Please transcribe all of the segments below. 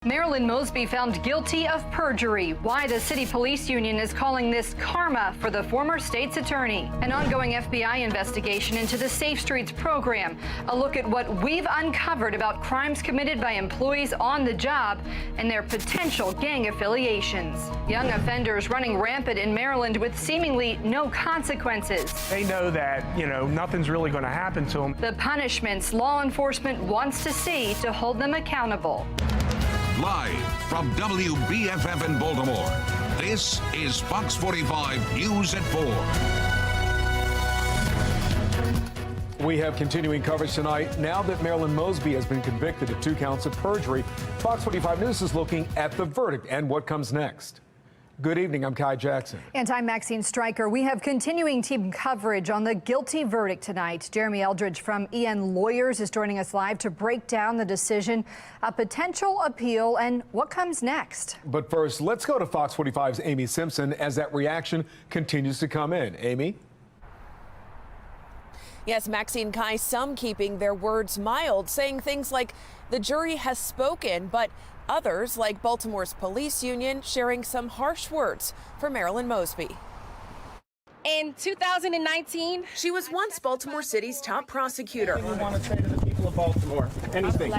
Marilyn Mosby found guilty of perjury. Why the city police union is calling this karma for the former state's attorney. An ongoing FBI investigation into the Safe Streets program. A look at what we've uncovered about crimes committed by employees on the job and their potential gang affiliations. Young offenders running rampant in Maryland with seemingly no consequences. They know that, nothing's really going to happen to them. The punishments law enforcement wants to see to hold them accountable. Live from WBFF in Baltimore, this is Fox 45 News at 4. We have continuing coverage tonight. Now that Marilyn Mosby has been convicted of 2 counts of perjury, Fox 45 News is looking at the verdict and what comes next. Good evening, I'm Kai Jackson. And I'm Maxine Stryker. We have continuing team coverage on the guilty verdict tonight. Jeremy Eldridge from EN Lawyers is joining us live to break down the decision, a potential appeal, and what comes next. But first, let's go to Fox 45's Amy Simpson as that reaction continues to come in. Amy? Yes, Maxine, Kai, some keeping their words mild, saying things like the jury has spoken, but others, like Baltimore's police union, sharing some harsh words for Marilyn Mosby. In 2019, she was once Baltimore City's top prosecutor. We want to say to the people of Baltimore, anything.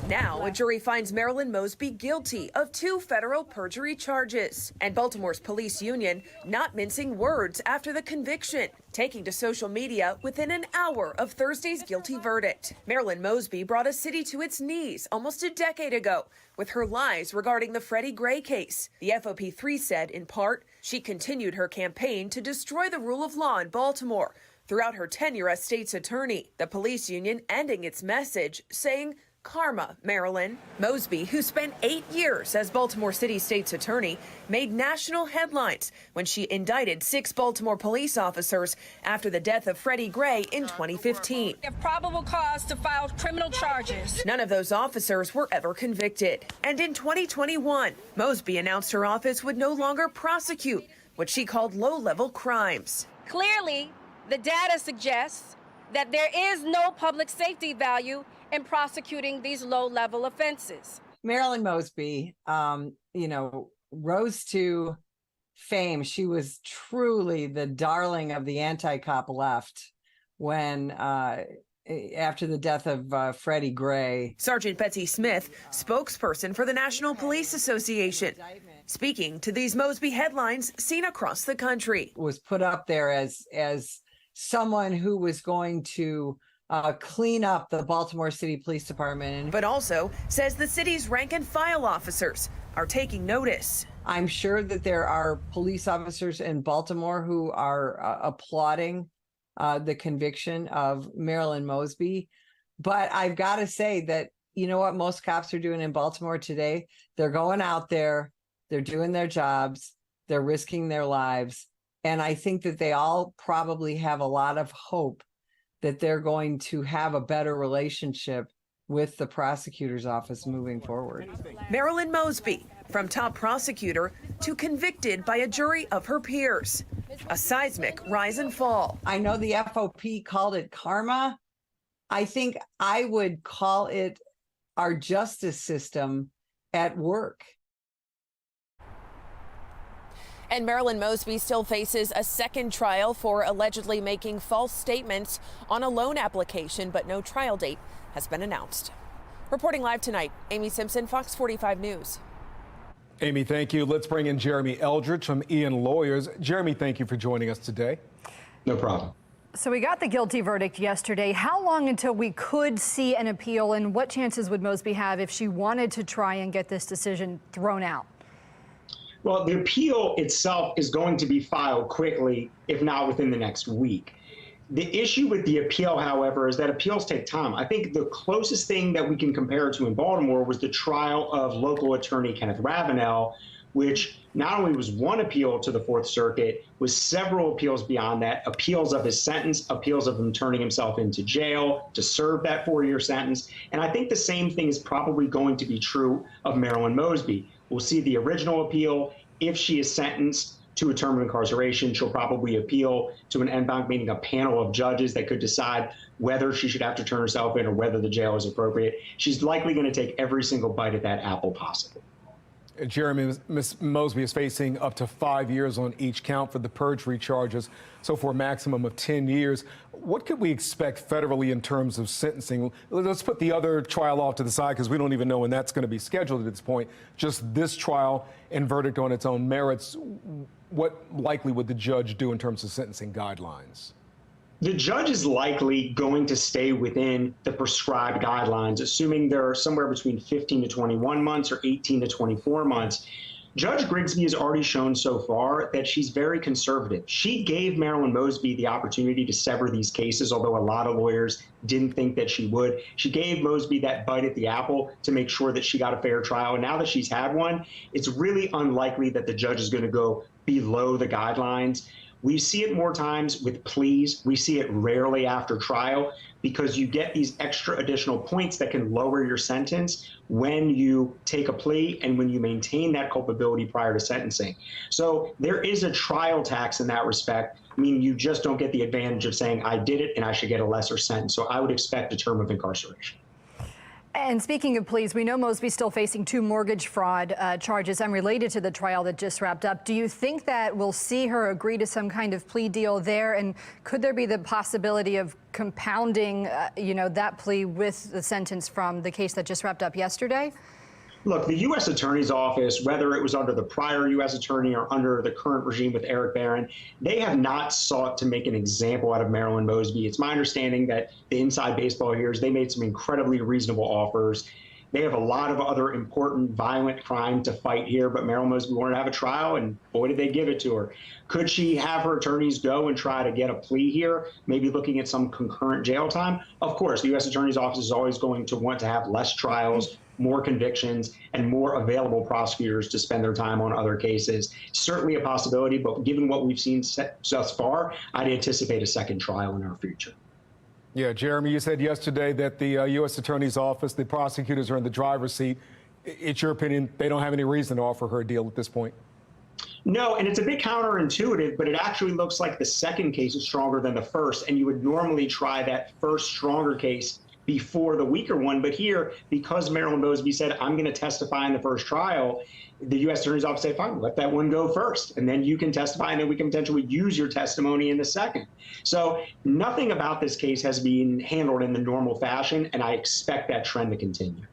Now, a jury finds Marilyn Mosby guilty of 2 federal perjury charges. And Baltimore's police union not mincing words after the conviction, taking to social media within an hour of Thursday's guilty verdict. Marilyn Mosby brought a city to its knees almost a decade ago with her lies regarding the Freddie Gray case. The FOP3 said, in part, she continued her campaign to destroy the rule of law in Baltimore throughout her tenure as state's attorney. The police union ending its message, saying, "Karma, Marilyn." Mosby, who spent 8 years as Baltimore City state's attorney, made national headlines when she indicted 6 Baltimore police officers after the death of Freddie Gray in 2015. they have probable cause to file criminal charges. None of those officers were ever convicted. And in 2021, Mosby announced her office would no longer prosecute what she called low-level crimes. Clearly, the data suggests that there is no public safety value in prosecuting these low-level offenses. Marilyn Mosby, rose to fame. She was truly the darling of the anti-cop left when, after the death of Freddie Gray. Sergeant Betsy Smith, spokesperson for the National Police Association, speaking to these Mosby headlines seen across the country. Was put up there as someone who was going to clean up the Baltimore City Police Department. But also says the city's rank and file officers are taking notice. I'm sure that there are police officers in Baltimore who are applauding the conviction of Marilyn Mosby. But I've got to say that, you know what most cops are doing in Baltimore today? They're going out there, they're doing their jobs, they're risking their lives. And I think that they all probably have a lot of hope that they're going to have a better relationship with the prosecutor's office moving forward. Marilyn Mosby, from top prosecutor to convicted by a jury of her peers. A seismic rise and fall. I know the FOP called it karma. I think I would call it our justice system at work. And Marilyn Mosby still faces a second trial for allegedly making false statements on a loan application, but no trial date has been announced. Reporting live tonight, Amy Simpson, Fox 45 News. Amy, thank you. Let's bring in Jeremy Eldridge from EN Lawyers. Jeremy, thank you for joining us today. No problem. So we got the guilty verdict yesterday. How long until we could see an appeal, and what chances would Mosby have if she wanted to try and get this decision thrown out? Well, the appeal itself is going to be filed quickly, if not within the next week. The issue with the appeal, however, is that appeals take time. I think the closest thing that we can compare it to in Baltimore was the trial of local attorney Kenneth Ravenel, which not only was one appeal to the Fourth Circuit, was several appeals beyond that, appeals of his sentence, appeals of him turning himself into jail to serve that 4-year sentence. And I think the same thing is probably going to be true of Marilyn Mosby. We'll see the original appeal if she is sentenced to a term of incarceration. She'll probably appeal to an en banc, meaning a panel of judges that could decide whether she should have to turn herself in or whether the jail is appropriate. She's likely going to take every single bite at that apple possible. Jeremy, Ms. Mosby is facing up to 5 years on each count for the perjury charges, so for a maximum of 10 years. What could we expect federally in terms of sentencing? Let's put the other trial off to the side because we don't even know when that's going to be scheduled at this point. Just this trial and verdict on its own merits. What likely would the judge do in terms of sentencing guidelines? The judge is likely going to stay within the prescribed guidelines, assuming they're somewhere between 15 to 21 months or 18 to 24 months. Judge Grigsby has already shown so far that she's very conservative. She gave Marilyn Mosby the opportunity to sever these cases, although a lot of lawyers didn't think that she would. She gave Mosby that bite at the apple to make sure that she got a fair trial. And now that she's had one, it's really unlikely that the judge is going to go below the guidelines. We see it more times with pleas. We see it rarely after trial because you get these extra additional points that can lower your sentence when you take a plea and when you maintain that culpability prior to sentencing. So there is a trial tax in that respect, meaning you just don't get the advantage of saying, I did it and I should get a lesser sentence. So I would expect a term of incarceration. And speaking of pleas, we know Mosby's still facing 2 mortgage fraud charges unrelated to the trial that just wrapped up. Do you think that we'll see her agree to some kind of plea deal there? And could there be the possibility of compounding, that plea with the sentence from the case that just wrapped up yesterday? Look, the U.S. Attorney's Office, whether it was under the prior U.S. Attorney or under the current regime with Eric Barron, they have not sought to make an example out of Marilyn Mosby. It's my understanding that the inside baseball here is they made some incredibly reasonable offers. They have a lot of other important violent crime to fight here, but Marilyn Mosby wanted to have a trial, and boy, did they give it to her. Could she have her attorneys go and try to get a plea here, maybe looking at some concurrent jail time? Of course, the U.S. Attorney's Office is always going to want to have less trials, more convictions, and more available prosecutors to spend their time on other cases. Certainly a possibility, but given what we've seen thus far, I'd anticipate a second trial in our future. Yeah, Jeremy, you said yesterday that the U.S. Attorney's Office, the prosecutors are in the driver's seat. It's your opinion they don't have any reason to offer her a deal at this point? No, and it's a bit counterintuitive, but it actually looks like the second case is stronger than the first, and you would normally try that first stronger case before the weaker one. But here, because Marilyn Mosby said, I'm going to testify in the first trial, the U.S. Attorney's Office said, fine, let that one go first, and then you can testify, and then we can potentially use your testimony in the second. So nothing about this case has been handled in the normal fashion, and I expect that trend to continue.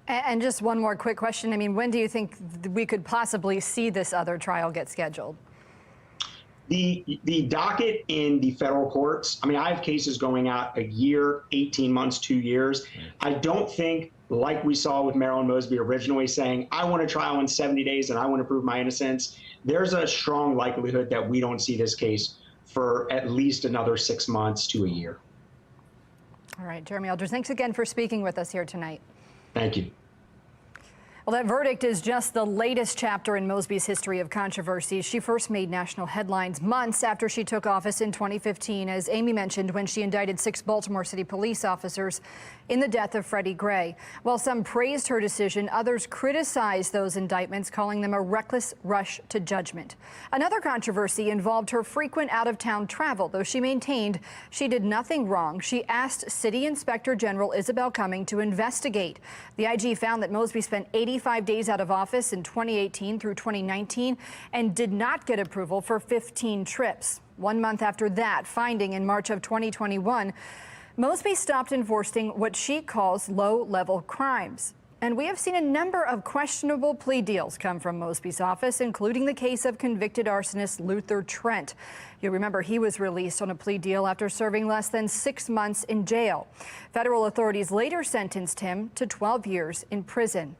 And just one more quick question. I mean, when do you think we could possibly see this other trial get scheduled? The docket in the federal courts, I mean, I have cases going out a year, 18 months, 2 years. I don't think, like we saw with Marilyn Mosby originally saying, I want a trial in 70 days and I want to prove my innocence, there's a strong likelihood that we don't see this case for at least another 6 months to a year. All right, Jeremy Eldridge, thanks again for speaking with us here tonight. Thank you. Well, that verdict is just the latest chapter in Mosby's history of controversy. She first made national headlines months after she took office in 2015, as Amy mentioned, when she indicted 6 Baltimore City police officers in the death of Freddie Gray. While some praised her decision, others criticized those indictments, calling them a reckless rush to judgment. Another controversy involved her frequent out-of-town travel, though she maintained she did nothing wrong. She asked City Inspector General Isabel Cumming to investigate. The IG found that Mosby spent 85 days out of office in 2018 through 2019 and did not get approval for 15 trips. 1 month after that finding in March of 2021, Mosby stopped enforcing what she calls low-level crimes. And we have seen a number of questionable plea deals come from Mosby's office, including the case of convicted arsonist Luther Trent. You'll remember he was released on a plea deal after serving less than 6 months in jail. Federal authorities later sentenced him to 12 years in prison.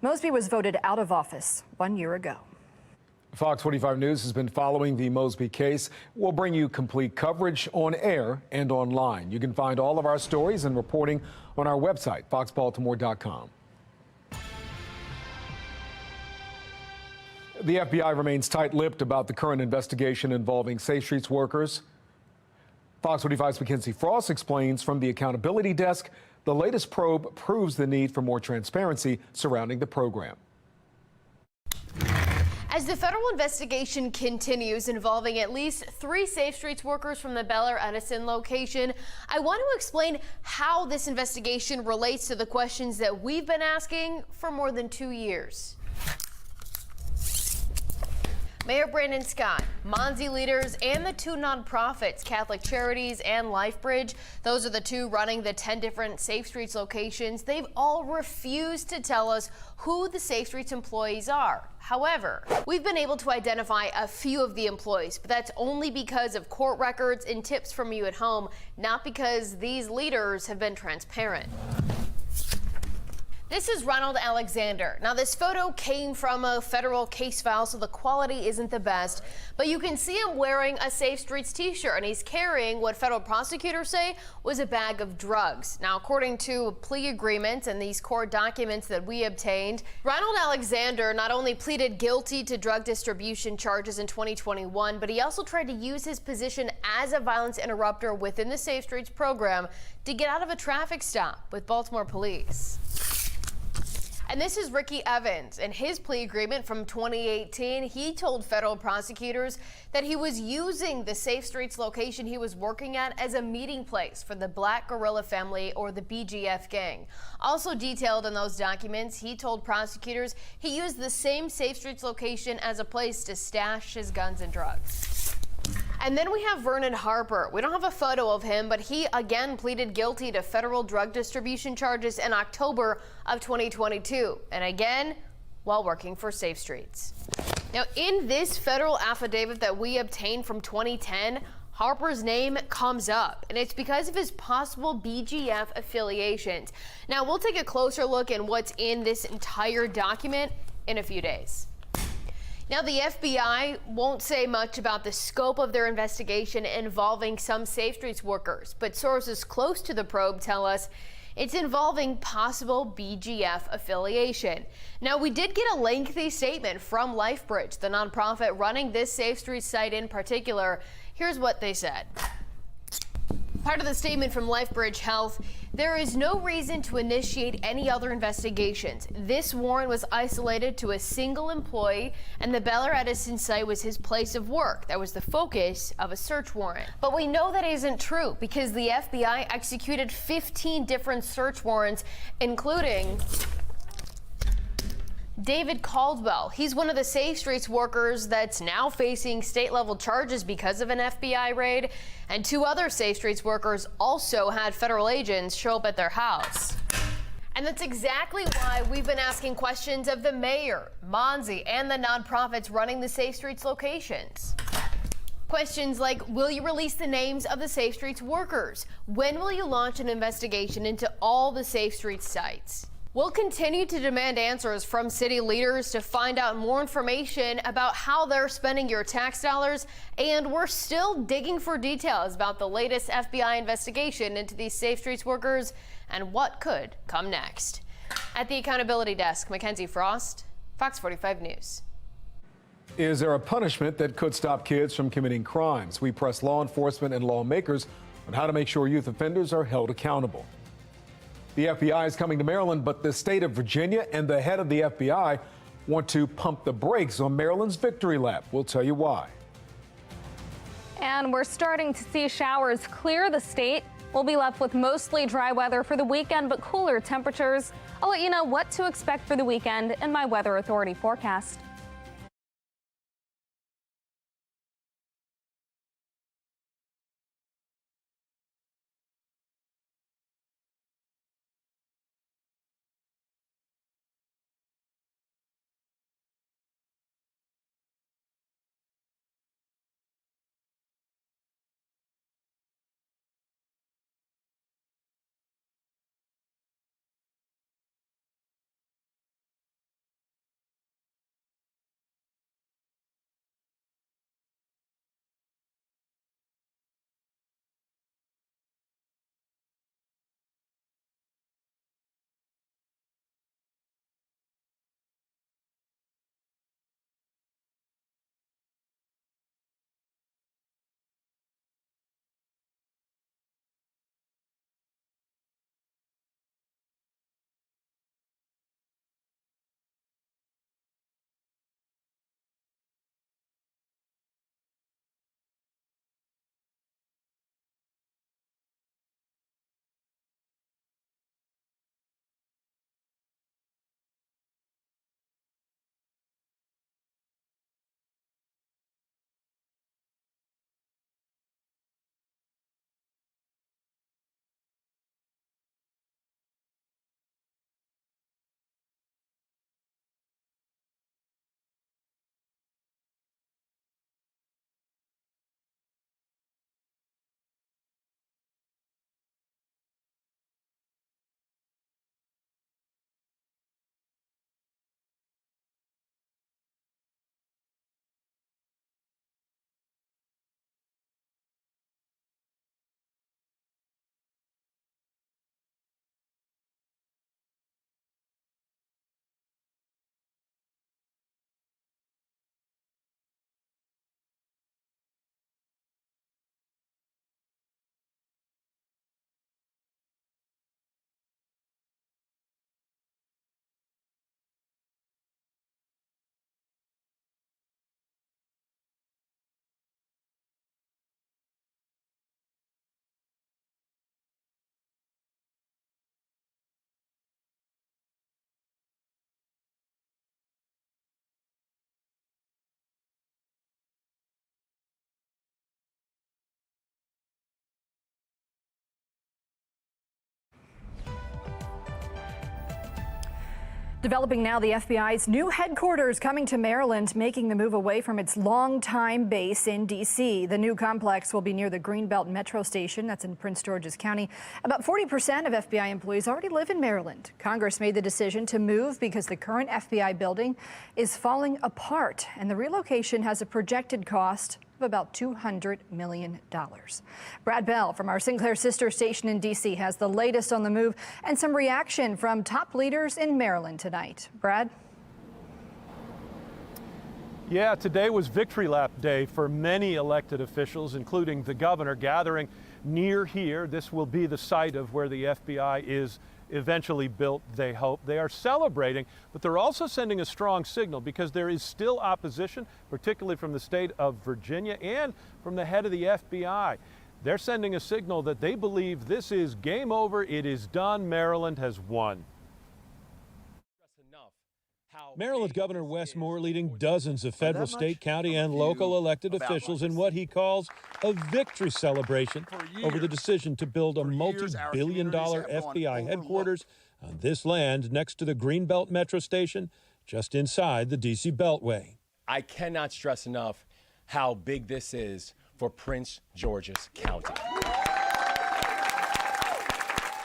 Mosby was voted out of office 1 year ago. Fox 45 News has been following the Mosby case. We'll bring you complete coverage on air and online. You can find all of our stories and reporting on our website, foxbaltimore.com. The FBI remains tight-lipped about the current investigation involving Safe Streets workers. Fox 45's Mackenzie Frost explains from the Accountability Desk, the latest probe proves the need for more transparency surrounding the program. As the federal investigation continues involving at least 3 Safe Streets workers from the Bel Air Edison location, I want to explain how this investigation relates to the questions that we've been asking for more than 2 years. Mayor Brandon Scott, Monzi leaders, and the 2 nonprofits, Catholic Charities and LifeBridge, those are the 2 running the 10 different Safe Streets locations. They've all refused to tell us who the Safe Streets employees are. However, we've been able to identify a few of the employees, but that's only because of court records and tips from you at home, not because these leaders have been transparent. This is Ronald Alexander. Now, this photo came from a federal case file, so the quality isn't the best, but you can see him wearing a Safe Streets t-shirt, and he's carrying what federal prosecutors say was a bag of drugs. Now, according to plea agreements and these court documents that we obtained, Ronald Alexander not only pleaded guilty to drug distribution charges in 2021, but he also tried to use his position as a violence interrupter within the Safe Streets program to get out of a traffic stop with Baltimore police. And this is Ricky Evans. In his plea agreement from 2018, he told federal prosecutors that he was using the Safe Streets location he was working at as a meeting place for the Black Guerrilla family, or the BGF gang. Also detailed in those documents, he told prosecutors he used the same Safe Streets location as a place to stash his guns and drugs. And then we have Vernon Harper. We don't have a photo of him, but he again pleaded guilty to federal drug distribution charges in October of 2022. And again, while working for Safe Streets. Now, in this federal affidavit that we obtained from 2010, Harper's name comes up, and it's because of his possible BGF affiliations. Now, we'll take a closer look at what's in this entire document in a few days. Now, the FBI won't say much about the scope of their investigation involving some Safe Streets workers, but sources close to the probe tell us it's involving possible BGF affiliation. Now, we did get a lengthy statement from LifeBridge, the nonprofit running this Safe Streets site in particular. Here's what they said. Part of the statement from LifeBridge Health: there is no reason to initiate any other investigations. This warrant was isolated to a single employee, and the Bel Air Edison site was his place of work. That was the focus of a search warrant. But we know that isn't true because the FBI executed 15 different search warrants, including David Caldwell. He's one of the Safe Streets workers that's now facing state-level charges because of an FBI raid. And 2 other Safe Streets workers also had federal agents show up at their house. And that's exactly why we've been asking questions of the mayor, Monzi, and the nonprofits running the Safe Streets locations. Questions like, will you release the names of the Safe Streets workers? When will you launch an investigation into all the Safe Streets sites? We'll continue to demand answers from city leaders to find out more information about how they're spending your tax dollars, and we're still digging for details about the latest FBI investigation into these Safe Streets workers and what could come next. At the Accountability Desk, Mackenzie Frost, Fox 45 News. Is there a punishment that could stop kids from committing crimes? We press law enforcement and lawmakers on how to make sure youth offenders are held accountable. The FBI is coming to Maryland, but the state of Virginia and the head of the FBI want to pump the brakes on Maryland's Victory Lap. We'll tell you why. And we're starting to see showers clear the state. We'll be left with mostly dry weather for the weekend, but cooler temperatures. I'll let you know what to expect for the weekend in my Weather Authority forecast. Developing now, the FBI's new headquarters coming to Maryland, making the move away from its longtime base in D.C. The new complex will be near the Greenbelt Metro Station. That's in Prince George's County. About 40% of FBI employees already live in Maryland. Congress made the decision to move because the current FBI building is falling apart, and the relocation has a projected cost of about $200 million. Brad Bell from our Sinclair sister station in D.C. has the latest on the move and some reaction from top leaders in Maryland tonight. Brad? Yeah, today was victory lap day for many elected officials, including the governor, gathering near here. This will be the site of where the FBI is eventually built, they hope. They are celebrating, but they're also sending a strong signal because there is still opposition, particularly from the state of Virginia and from the head of the FBI. They're sending a signal that they believe this is game over, it is done, Maryland has won. Maryland Governor Wes Moore leading dozens of federal, state, county, and local elected officials in what he calls a victory celebration over the decision to build a multi-billion-dollar FBI headquarters on this land next to the Greenbelt Metro Station, just inside the D.C. Beltway. I cannot stress enough how big this is for Prince George's County.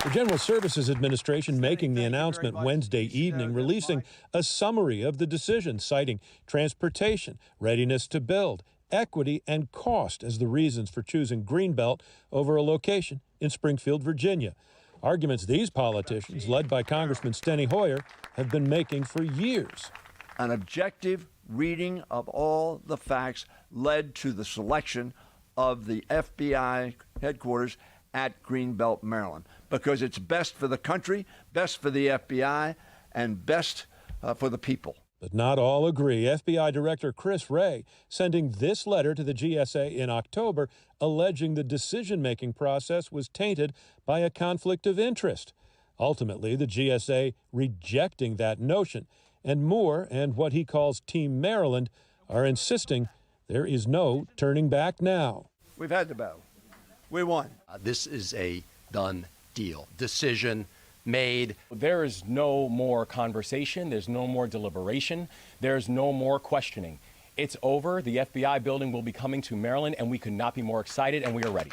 The General Services Administration making the announcement Wednesday evening, releasing a summary of the decision, citing transportation, readiness to build, equity, and cost as the reasons for choosing Greenbelt over a location in Springfield, Virginia. Arguments these politicians, led by Congressman Steny Hoyer, have been making for years. An objective reading of all the facts led to the selection of the FBI headquarters at Greenbelt, Maryland, because it's best for the country, best for the FBI, and best for the people. But not all agree. FBI Director Chris Wray sending this letter to the GSA in October, alleging the decision-making process was tainted by a conflict of interest. Ultimately, the GSA rejecting that notion, and Moore and what he calls Team Maryland are insisting there is no turning back now. We've had the battle. We won. This is a done deal. Decision made. There is no more conversation. There's no more deliberation. There's no more questioning. It's over. The FBI building will be coming to Maryland, and we could not be more excited, and we are ready.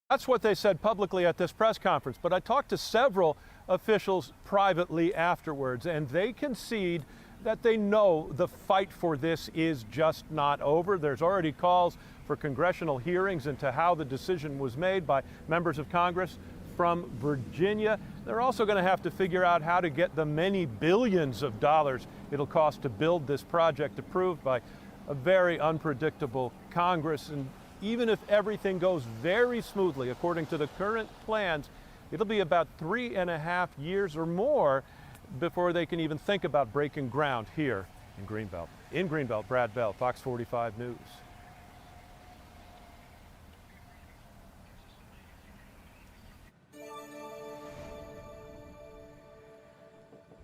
That's what they said publicly at this press conference, but I talked to several officials privately afterwards, and they concede that they know the fight for this is just not over. There's already calls for congressional hearings into how the decision was made by members of Congress from Virginia. They're also going to have to figure out how to get the many billions of dollars it'll cost to build this project approved by a very unpredictable Congress. And even if everything goes very smoothly, according to the current plans, it'll be about 3.5 years or more before they can even think about breaking ground here in Greenbelt. In Greenbelt, Brad Bell, Fox 45 News.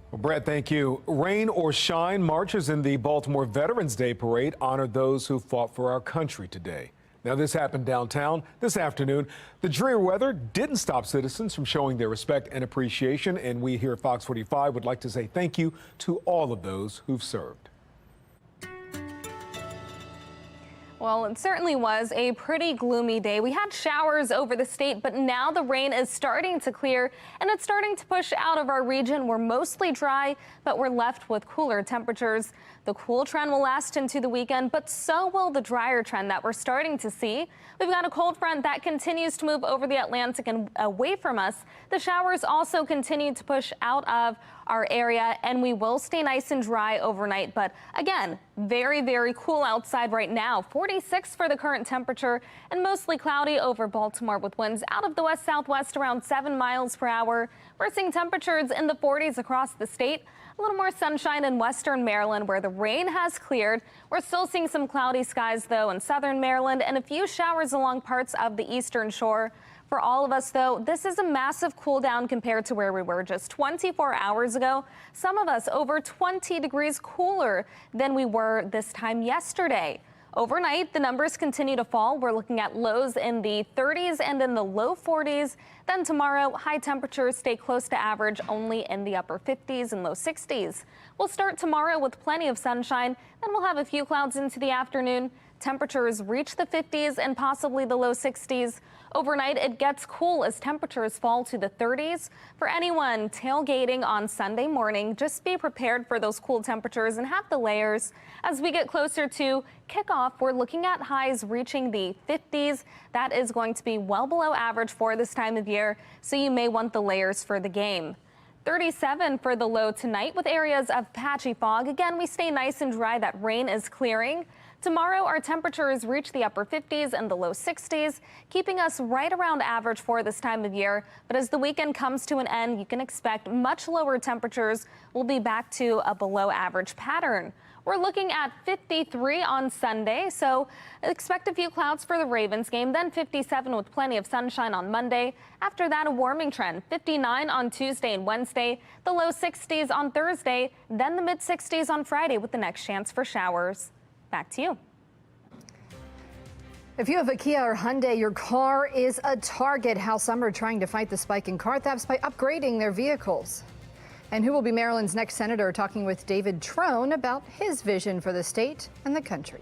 Well, Brad, thank you. Rain or shine, marches in the Baltimore Veterans Day Parade honored those who fought for our country today. Now, this happened downtown this afternoon. The dreary weather didn't stop citizens from showing their respect and appreciation, and we here at Fox 45 would like to say thank you to all of those who've served. Well, it certainly was a pretty gloomy day. We had showers over the state, but now the rain is starting to clear and it's starting to push out of our region. We're mostly dry, but we're left with cooler temperatures. The cool trend will last into the weekend, but so will the drier trend that we're starting to see. We've got a cold front that continues to move over the Atlantic and away from us. The showers also continue to push out of our area, and we will stay nice and dry overnight. But again, very, very cool outside right now. 46 for the current temperature and mostly cloudy over Baltimore with winds out of the west-southwest around 7 miles per hour. We're seeing temperatures in the 40s across the state. A little more sunshine in western Maryland where the rain has cleared. We're still seeing some cloudy skies, though, in southern Maryland and a few showers along parts of the eastern shore. For all of us, though, this is a massive cool down compared to where we were just 24 hours ago. Some of us over 20 degrees cooler than we were this time yesterday. Overnight, the numbers continue to fall. We're looking at lows in the 30s and in the low 40s. Then tomorrow, high temperatures stay close to average, only in the upper 50s and low 60s. We'll start tomorrow with plenty of sunshine, then we'll have a few clouds into the afternoon. Temperatures reach the 50s and possibly the low 60s. Overnight, it gets cool as temperatures fall to the 30s. For anyone tailgating on Sunday morning, just be prepared for those cool temperatures and have the layers. As we get closer to kickoff, we're looking at highs reaching the 50s. That is going to be well below average for this time of year, so you may want the layers for the game. 37 for the low tonight with areas of patchy fog. Again, we stay nice and dry. That rain is clearing. Tomorrow, our temperatures reach the upper 50s and the low 60s, keeping us right around average for this time of year. But as the weekend comes to an end, you can expect much lower temperatures. We'll be back to a below average pattern. We're looking at 53 on Sunday, so expect a few clouds for the Ravens game, then 57 with plenty of sunshine on Monday. After that, a warming trend, 59 on Tuesday and Wednesday, the low 60s on Thursday, then the mid 60s on Friday with the next chance for showers. Back to you. If you have a Kia or Hyundai, your car is a target. How some are trying to fight the spike in car thefts by upgrading their vehicles. And who will be Maryland's next senator? Talking with David Trone about his vision for the state and the country.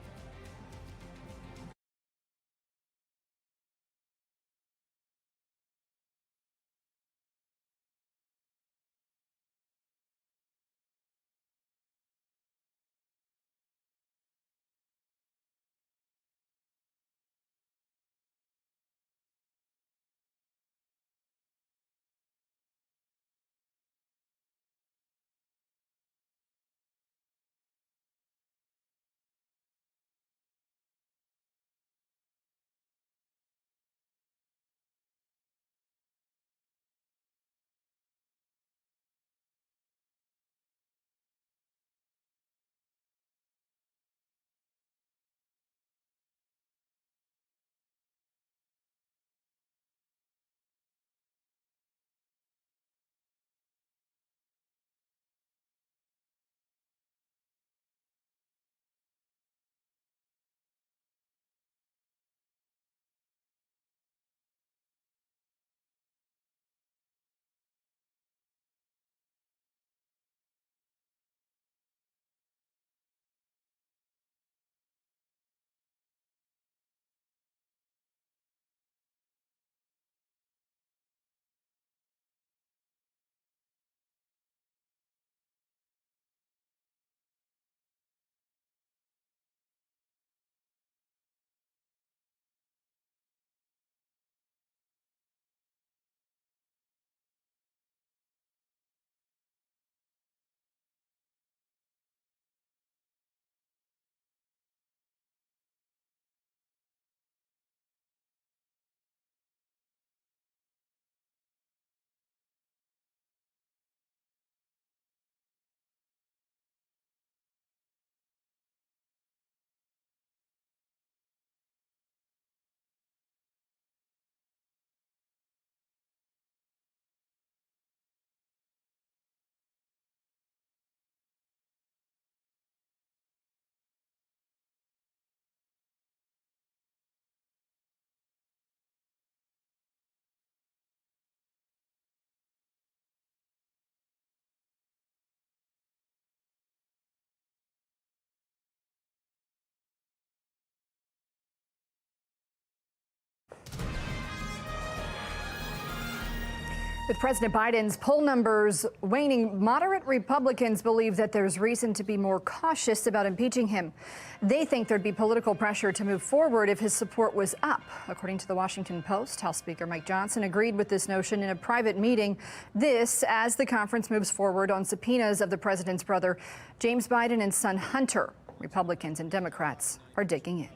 With President Biden's poll numbers waning, moderate Republicans believe that there's reason to be more cautious about impeaching him. They think there'd be political pressure to move forward if his support was up. According to the Washington Post, House Speaker Mike Johnson agreed with this notion in a private meeting. This as the conference moves forward on subpoenas of the president's brother, James Biden, and son Hunter. Republicans and Democrats are digging in.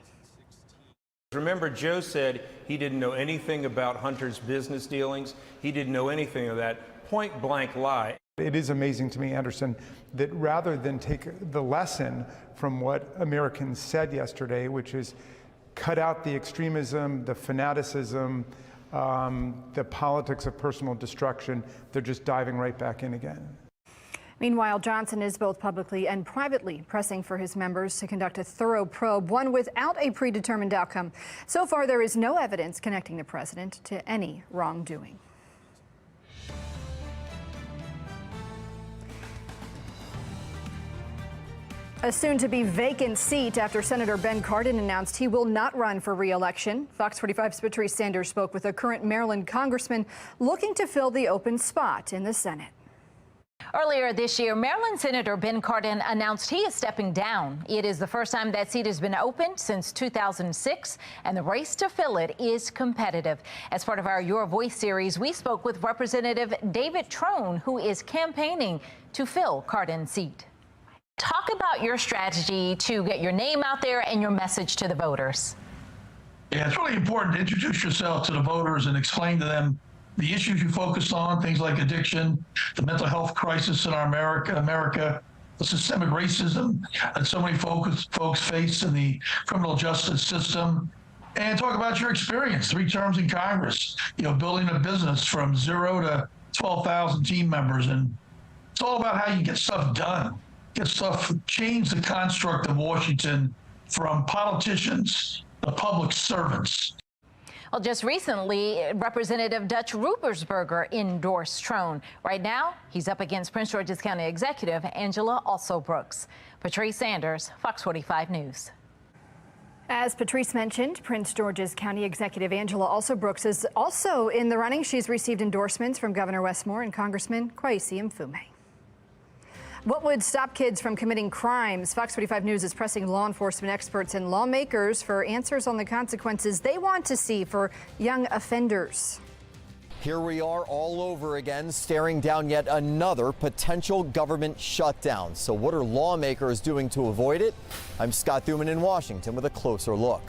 Remember, Joe said he didn't know anything about Hunter's business dealings. He didn't know anything of that. Point blank lie. It is amazing to me, Anderson, that rather than take the lesson from what Americans said yesterday, which is cut out the extremism, the fanaticism, the politics of personal destruction, they're just diving right back in again. Meanwhile, Johnson is both publicly and privately pressing for his members to conduct a thorough probe, one without a predetermined outcome. So far, there is no evidence connecting the president to any wrongdoing. A soon-to-be vacant seat after Senator Ben Cardin announced he will not run for re-election. Fox 45's Patrice Sanders spoke with a current Maryland congressman looking to fill the open spot in the Senate. Earlier this year, Maryland Senator Ben Cardin announced he is stepping down. It is the first time that seat has been opened since 2006, and the race to fill it is competitive. As part of our Your Voice series, we spoke with Representative David Trone, who is campaigning to fill Cardin's seat. Talk about your strategy to get your name out there and your message to the voters. Yeah, it's really important to introduce yourself to the voters and explain to them the issues you focus on, things like addiction, the mental health crisis in our America, the systemic racism that so many folks face in the criminal justice system, and talk about your experience, 3 terms in Congress, building a business from 0 to 12,000 team members. And it's all about how you get stuff done, change the construct of Washington from politicians to public servants. Well, just recently, Representative Dutch Rupersberger endorsed Trone. Right now, he's up against Prince George's County Executive Angela Alsobrooks. Patrice Sanders, Fox 45 News. As Patrice mentioned, Prince George's County Executive Angela Alsobrooks is also in the running. She's received endorsements from Governor Wes Moore and Congressman Kweisi Mfume. What would stop kids from committing crimes? Fox 45 News is pressing law enforcement experts and lawmakers for answers on the consequences they want to see for young offenders. Here we are all over again, staring down yet another potential government shutdown. So what are lawmakers doing to avoid it? I'm Scott Thuman in Washington with a closer look.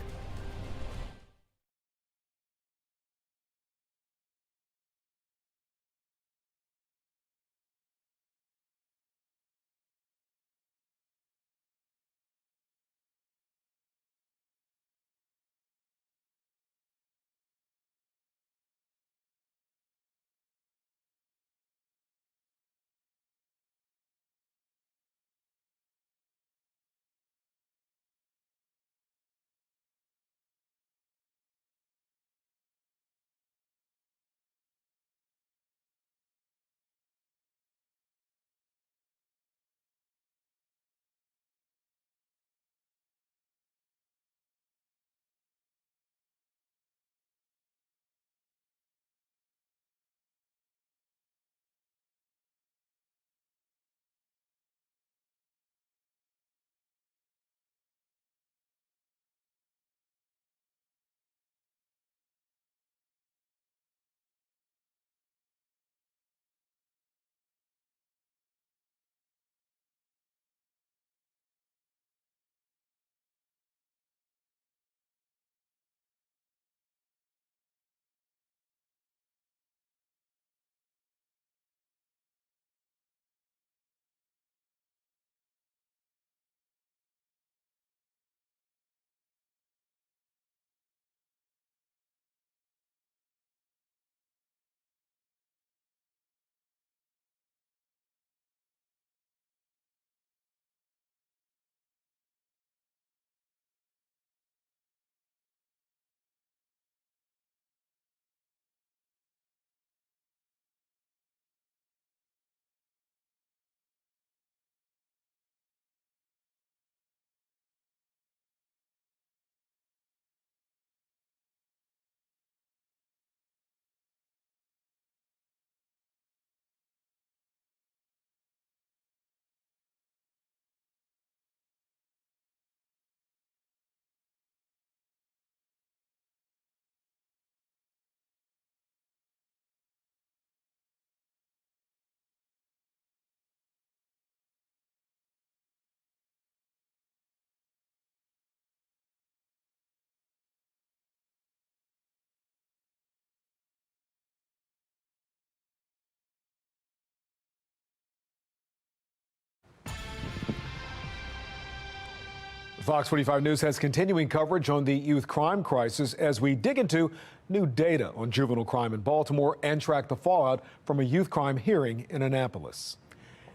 Fox 45 News has continuing coverage on the youth crime crisis as we dig into new data on juvenile crime in Baltimore and track the fallout from a youth crime hearing in Annapolis.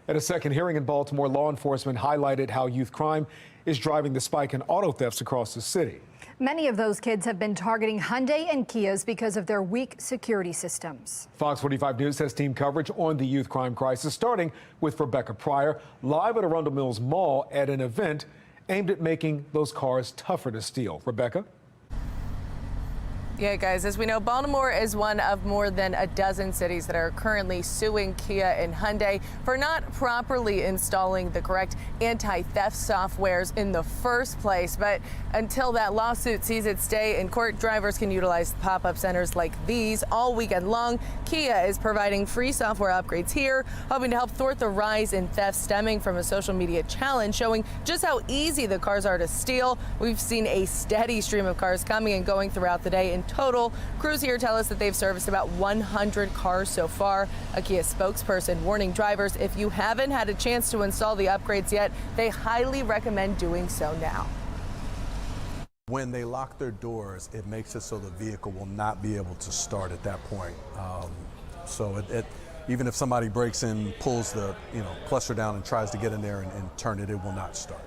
At a second hearing in Baltimore, law enforcement highlighted how youth crime is driving the spike in auto thefts across the city. Many of those kids have been targeting Hyundai and Kias because of their weak security systems. Fox 45 News has team coverage on the youth crime crisis, starting with Rebecca Pryor, live at Arundel Mills Mall at an event aimed at making those cars tougher to steal. Rebecca? Yeah, guys, as we know, Baltimore is one of more than a dozen cities that are currently suing Kia and Hyundai for not properly installing the correct anti-theft softwares in the first place. But until that lawsuit sees its day in court, drivers can utilize pop-up centers like these all weekend long. Kia is providing free software upgrades here, hoping to help thwart the rise in theft stemming from a social media challenge showing just how easy the cars are to steal. We've seen a steady stream of cars coming and going throughout the day. In total, crews here tell us that they've serviced about 100 cars so far. A Kia spokesperson warning drivers, if you haven't had a chance to install the upgrades yet, they highly recommend doing so now. When they lock their doors, it makes it so the vehicle will not be able to start at that point. So even if somebody breaks in, pulls the cluster down and tries to get in there and turn it, it will not start.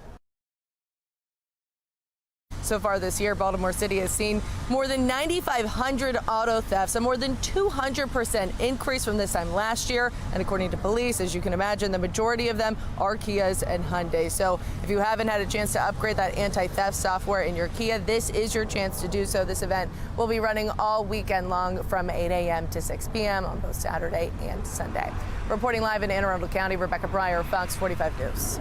So far this year, Baltimore City has seen more than 9,500 auto thefts, a more than 200% increase from this time last year. And according to police, as you can imagine, the majority of them are Kias and Hyundai. So if you haven't had a chance to upgrade that anti-theft software in your Kia, this is your chance to do so. This event will be running all weekend long from 8 a.m. to 6 p.m. on both Saturday and Sunday. Reporting live in Anne Arundel County, Rebecca Pryor, Fox 45 News.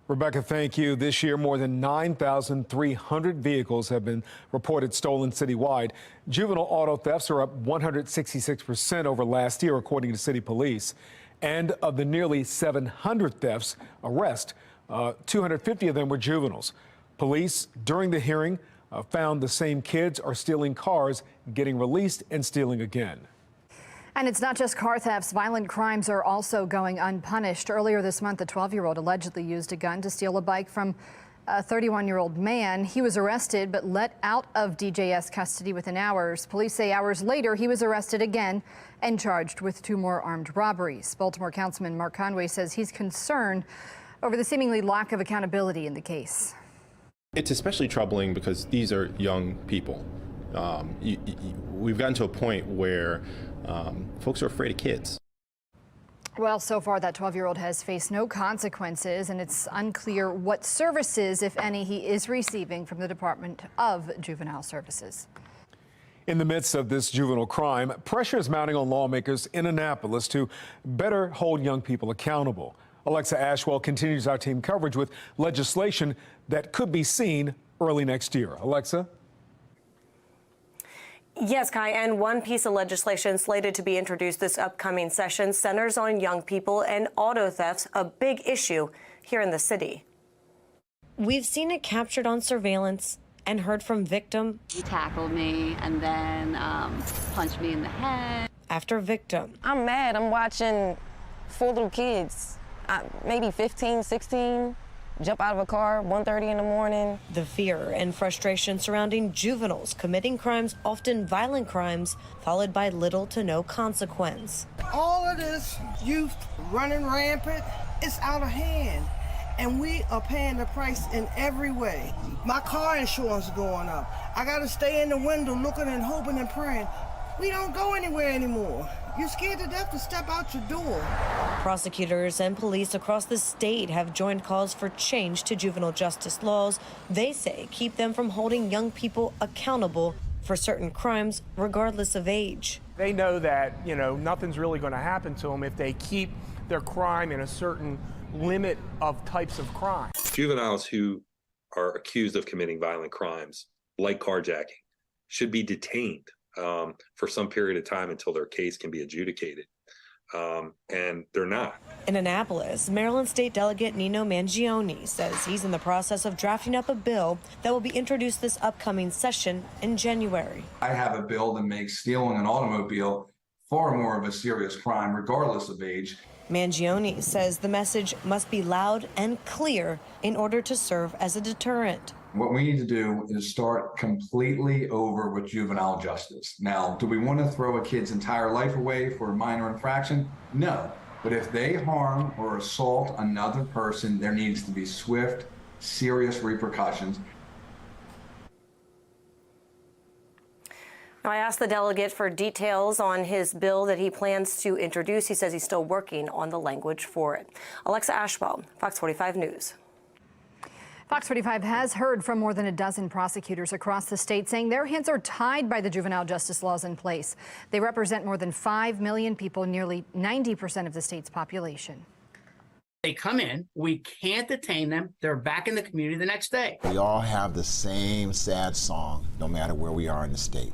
Rebecca, thank you. This year, more than 9,300 vehicles have been reported stolen citywide. Juvenile auto thefts are up 166% over last year, according to city police. And of the nearly 700 thefts, 250 of them were juveniles. Police, during the hearing, found the same kids are stealing cars, getting released, and stealing again. And it's not just car thefts. Violent crimes are also going unpunished. Earlier this month, a 12-year-old allegedly used a gun to steal a bike from a 31-year-old man. He was arrested but let out of DJS custody within hours. Police say hours later he was arrested again and charged with 2 more armed robberies. Baltimore Councilman Mark Conway says he's concerned over the seemingly lack of accountability in the case. It's especially troubling because these are young people. We've gotten to a point where folks are afraid of kids. Well, so far that 12-year-old has faced no consequences, and it's unclear what services, if any, he is receiving from the Department of Juvenile Services. In the midst of this juvenile crime, pressure is mounting on lawmakers in Annapolis to better hold young people accountable. Alexa Ashwell continues our team coverage with legislation that could be seen early next year. Alexa? Yes, Kai, and one piece of legislation slated to be introduced this upcoming session centers on young people and auto thefts, a big issue here in the city. We've seen it captured on surveillance and heard from victim. He tackled me and then punched me in the head. After victim. I'm mad. I'm watching 4 little kids, maybe 15, 16, jump out of a car 1:30 in the morning. The fear and frustration surrounding juveniles committing crimes, often violent crimes, followed by little to no consequence. All of this youth running rampant, it's out of hand. And we are paying the price in every way. My car insurance is going up. I gotta stay in the window looking and hoping and praying. We don't go anywhere anymore. You're scared to death to step out your door. Prosecutors and police across the state have joined calls for change to juvenile justice laws. They say keep them from holding young people accountable for certain crimes, regardless of age. They know that, nothing's really going to happen to them if they keep their crime in a certain limit of types of crime. Juveniles who are accused of committing violent crimes, like carjacking, should be detained for some period of time until their case can be adjudicated. And they're not. In Annapolis, Maryland State Delegate Nino Mangione says he's in the process of drafting up a bill that will be introduced this upcoming session in January. I have a bill that makes stealing an automobile far more of a serious crime, regardless of age. Mangione says the message must be loud and clear in order to serve as a deterrent. What we need to do is start completely over with juvenile justice. Now, do we want to throw a kid's entire life away for a minor infraction? No. But if they harm or assault another person, there needs to be swift, serious repercussions. Now, I asked the delegate for details on his bill that he plans to introduce. He says he's still working on the language for it. Alexa Ashbaum, Fox 45 News. Fox 45 has heard from more than a dozen prosecutors across the state saying their hands are tied by the juvenile justice laws in place. They represent more than 5 million people, nearly 90% of the state's population. They come in, we can't detain them, they're back in the community the next day. We all have the same sad song, no matter where we are in the state.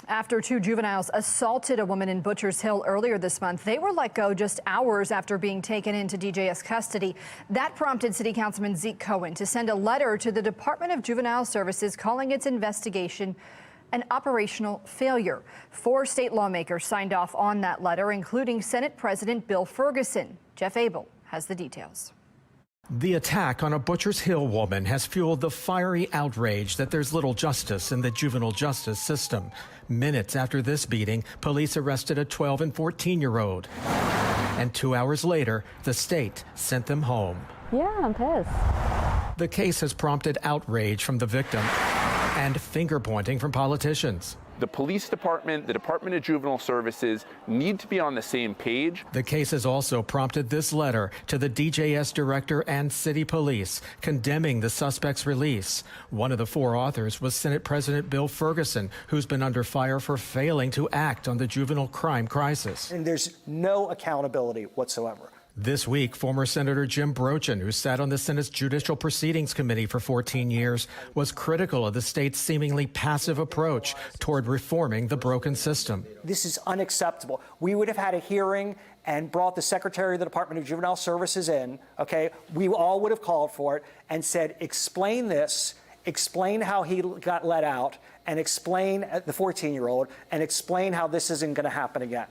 After 2 juveniles assaulted a woman in Butchers Hill earlier this month, they were let go just hours after being taken into DJS custody. That prompted City Councilman Zeke Cohen to send a letter to the Department of Juvenile Services calling its investigation an operational failure. 4 state lawmakers signed off on that letter, including Senate President Bill Ferguson. Jeff Abel has the details. The attack on a Butchers Hill woman has fueled the fiery outrage that there's little justice in the juvenile justice system. Minutes after this beating, police arrested a 12 and 14-year-old. And 2 hours later, the state sent them home. Yeah, I'm pissed. The case has prompted outrage from the victim and finger-pointing from politicians. The police department, the Department of Juvenile Services need to be on the same page. The case has also prompted this letter to the DJS director and city police condemning the suspect's release. One of the 4 authors was Senate President Bill Ferguson, who's been under fire for failing to act on the juvenile crime crisis. And there's no accountability whatsoever. This week, former Senator Jim Brochin, who sat on the Senate's Judicial Proceedings Committee for 14 years, was critical of the state's seemingly passive approach toward reforming the broken system. This is unacceptable. We would have had a hearing and brought the Secretary of the Department of Juvenile Services in, okay? We all would have called for it and said, explain this, explain how he got let out, and explain the 14-year-old, and explain how this isn't going to happen again.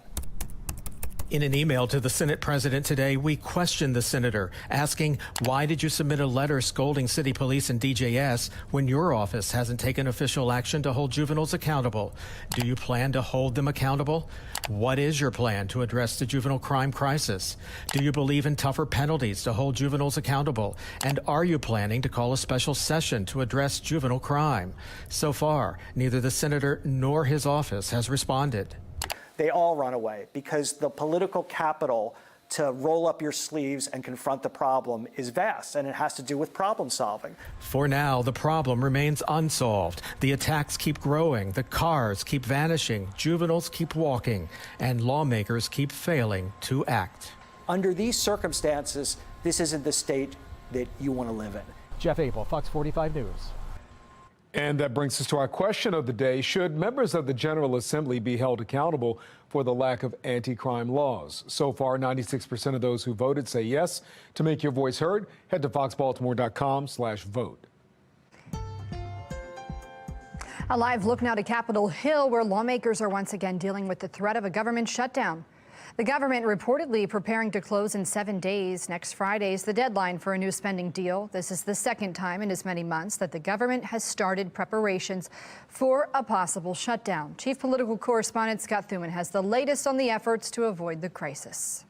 In an email to the Senate president today, we questioned the senator, asking, why did you submit a letter scolding city police and DJS when your office hasn't taken official action to hold juveniles accountable? Do you plan to hold them accountable? What is your plan to address the juvenile crime crisis? Do you believe in tougher penalties to hold juveniles accountable? And are you planning to call a special session to address juvenile crime? So far, neither the senator nor his office has responded. They all run away because the political capital to roll up your sleeves and confront the problem is vast, and it has to do with problem solving. For now, the problem remains unsolved. The attacks keep growing, the cars keep vanishing, juveniles keep walking, and lawmakers keep failing to act. Under these circumstances, this isn't the state that you want to live in. Jeff Abel, Fox 45 News. And that brings us to our question of the day. Should members of the General Assembly be held accountable for the lack of anti-crime laws? So far, 96% of those who voted say yes. To make your voice heard, head to foxbaltimore.com/vote. A live look now to Capitol Hill, where lawmakers are once again dealing with the threat of a government shutdown. The government reportedly preparing to close in 7 days. Next Friday is the deadline for a new spending deal. This is the second time in as many months that the government has started preparations for a possible shutdown. Chief Political Correspondent Scott Thuman has the latest on the efforts to avoid the crisis.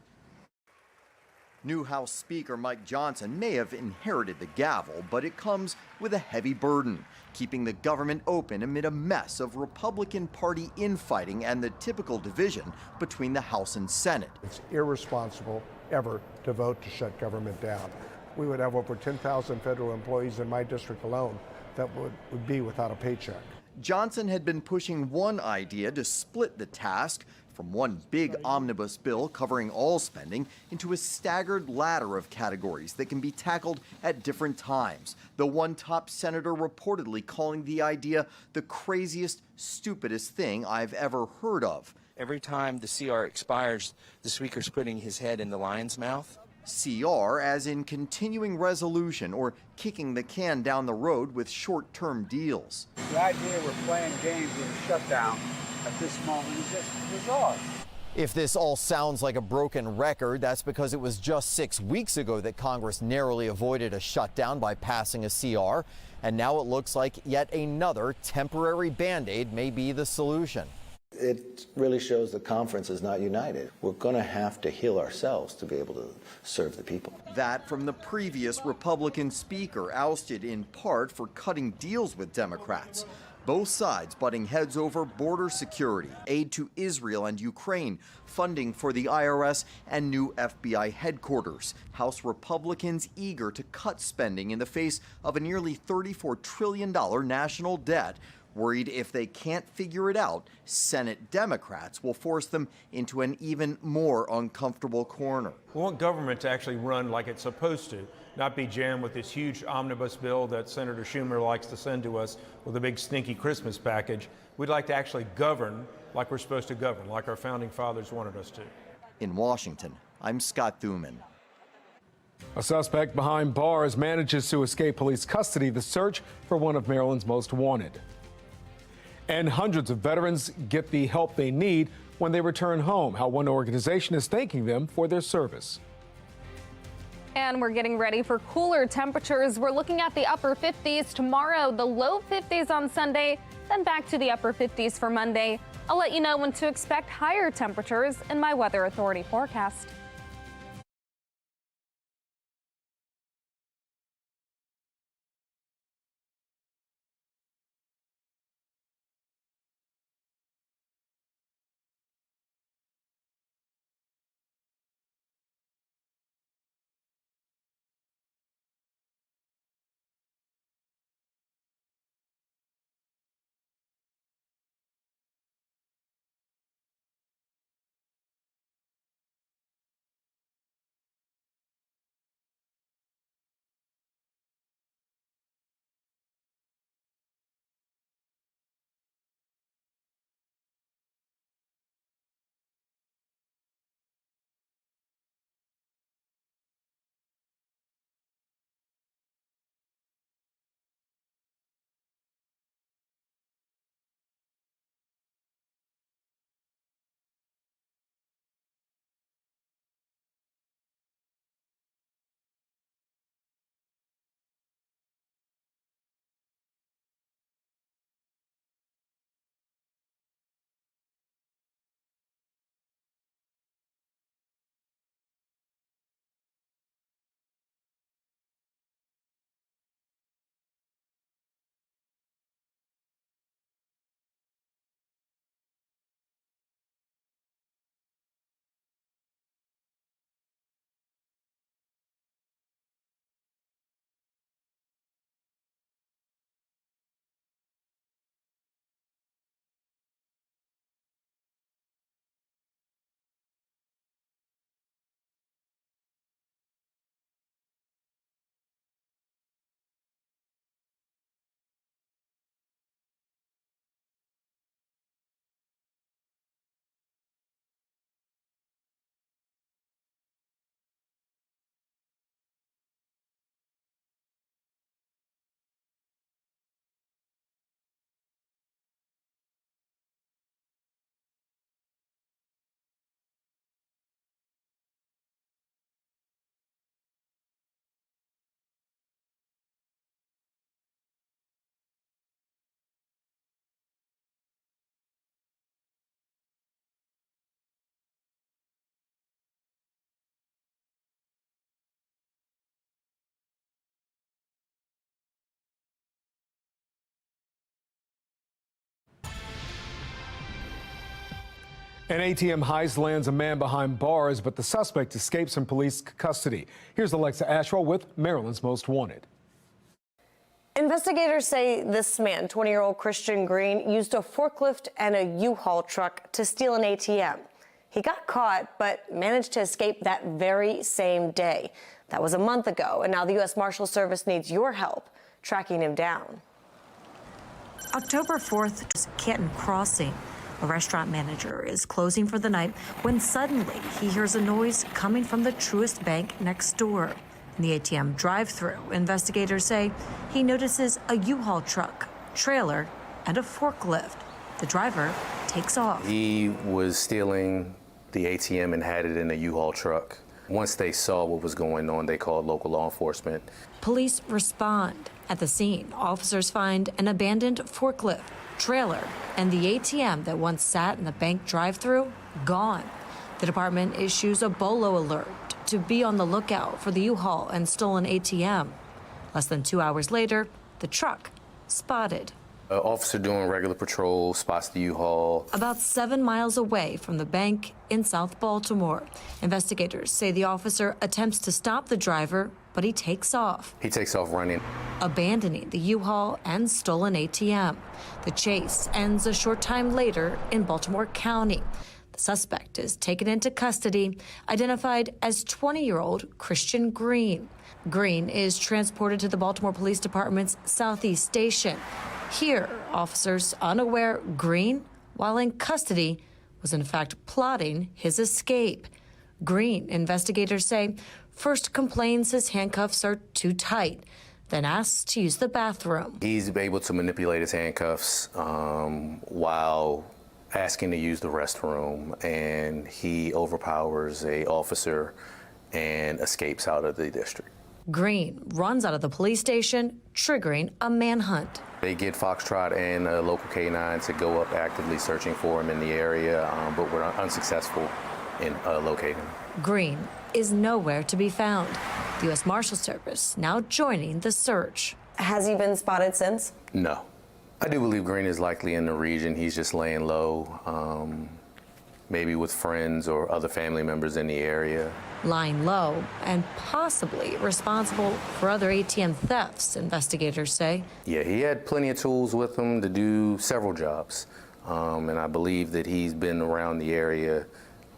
New House Speaker Mike Johnson may have inherited the gavel, but it comes with a heavy burden, keeping the government open amid a mess of Republican Party infighting and the typical division between the House and Senate. It's irresponsible ever to vote to shut government down. We would have over 10,000 federal employees in my district alone that would be without a paycheck. Johnson had been pushing one idea to split the task from one big omnibus bill covering all spending into a staggered ladder of categories that can be tackled at different times. The one top senator reportedly calling the idea the craziest, stupidest thing I've ever heard of. Every time the CR expires, the speaker's putting his head in the lion's mouth. CR as in continuing resolution or kicking the can down the road with short-term deals. The idea we're playing games with a shutdown at this moment is just bizarre. If this all sounds like a broken record, that's because it was just 6 weeks ago that Congress narrowly avoided a shutdown by passing a CR, and now it looks like yet another temporary Band-Aid may be the solution. it really shows the conference is not united. We're going to have to heal ourselves to be able to serve the people. That from the previous Republican speaker, ousted in part for cutting deals with Democrats. Both sides butting heads over border security, aid to Israel and Ukraine, funding for the IRS, and new FBI headquarters. House Republicans eager to cut spending in the face of a nearly $34 trillion national debt. Worried if they can't figure it out, Senate Democrats will force them into an even more uncomfortable corner. We want government to actually run like it's supposed to, not be jammed with this huge omnibus bill that Senator Schumer likes to send to us with a big stinky Christmas package. We'd like to actually govern like we're supposed to govern, like our founding fathers wanted us to. In Washington, I'm Scott Thuman. A suspect behind bars manages to escape police custody. The search for one of Maryland's most wanted. And hundreds of veterans get the help they need when they return home. How one organization is thanking them for their service. And we're getting ready for cooler temperatures. We're looking at the upper 50s tomorrow, the low 50s on Sunday, then back to the upper 50s for Monday. I'll let you know when to expect higher temperatures in my Weather Authority forecast. An ATM heist lands a man behind bars, but the suspect escapes from police custody. Here's Alexa Ashwell with Maryland's Most Wanted. Investigators say this man, 20-year-old Christian Green, used a forklift and a U-Haul truck to steal an ATM. He got caught, but managed to escape that very same day. That was a month ago, and now the U.S. Marshal Service needs your help tracking him down. October 4th, Canton Crossing. A restaurant manager is closing for the night when suddenly he hears a noise coming from the Truist Bank next door. In the ATM drive-thru, investigators say he notices a U-Haul truck, trailer, and a forklift. The driver takes off. He was stealing the ATM and had it in a U-Haul truck. Once they saw what was going on, they called local law enforcement. Police respond. At the scene, officers find an abandoned forklift, trailer, and the ATM that once sat in the bank drive-thru gone. The department issues a BOLO alert to be on the lookout for the U-Haul and stolen ATM. Less than 2 hours later, the truck spotted. An officer doing regular patrol spots the U-Haul About 7 miles away from the bank in South Baltimore. Investigators say the officer attempts to stop the driver, but he takes off. He takes off running, abandoning the U-Haul and stolen ATM. The chase ends a short time later in Baltimore County. The suspect is taken into custody, identified as 20-year-old Christian Green. Green is transported to the Baltimore Police Department's Southeast Station. Here, officers unaware Green, while in custody, was in fact plotting his escape. Green, investigators say, first complains his handcuffs are too tight, then asks to use the bathroom. He's able to manipulate his handcuffs while asking to use the restroom, and he overpowers an officer and escapes out of the district. Green runs out of the police station, triggering a manhunt. They get Foxtrot and a local K9 to go up actively searching for him in the area, but we're unsuccessful in locating him. Green is nowhere to be found. The U.S. Marshal Service now joining the search. Has he been spotted since? No. I do believe Green is likely in the region. He's just laying low, maybe with friends or other family members in the area. Lying low and possibly responsible for other ATM thefts, investigators say. Yeah, he had plenty of tools with him to do several jobs. And I believe that he's been around the area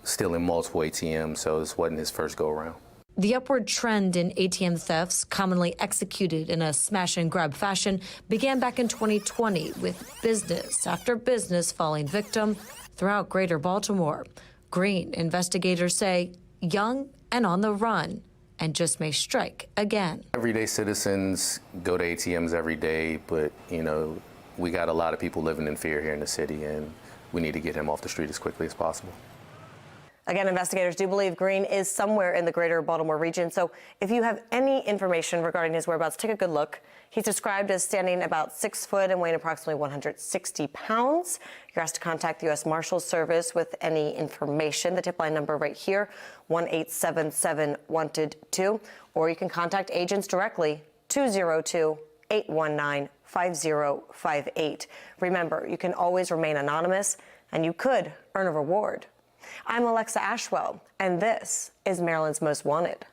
stealing multiple ATMs, so this wasn't his first go-around. The upward trend in ATM thefts, commonly executed in a smash-and-grab fashion, began back in 2020 with business after business falling victim throughout greater Baltimore. Green, investigators say, young and on the run, and just may strike again. Everyday citizens go to ATMs every day, but, you know, we got a lot of people living in fear here in the city, and we need to get him off the street as quickly as possible. Again, investigators do believe Green is somewhere in the greater Baltimore region. So if you have any information regarding his whereabouts, take a good look. He's described as standing about 6 foot and weighing approximately 160 pounds. You're asked to contact the U.S. Marshals Service with any information. The tip line number right here, 1-877-WANTED-2. Or you can contact agents directly, 202-819-5058. Remember, you can always remain anonymous, and you could earn a reward. I'm Alexa Ashwell, and this is Maryland's Most Wanted.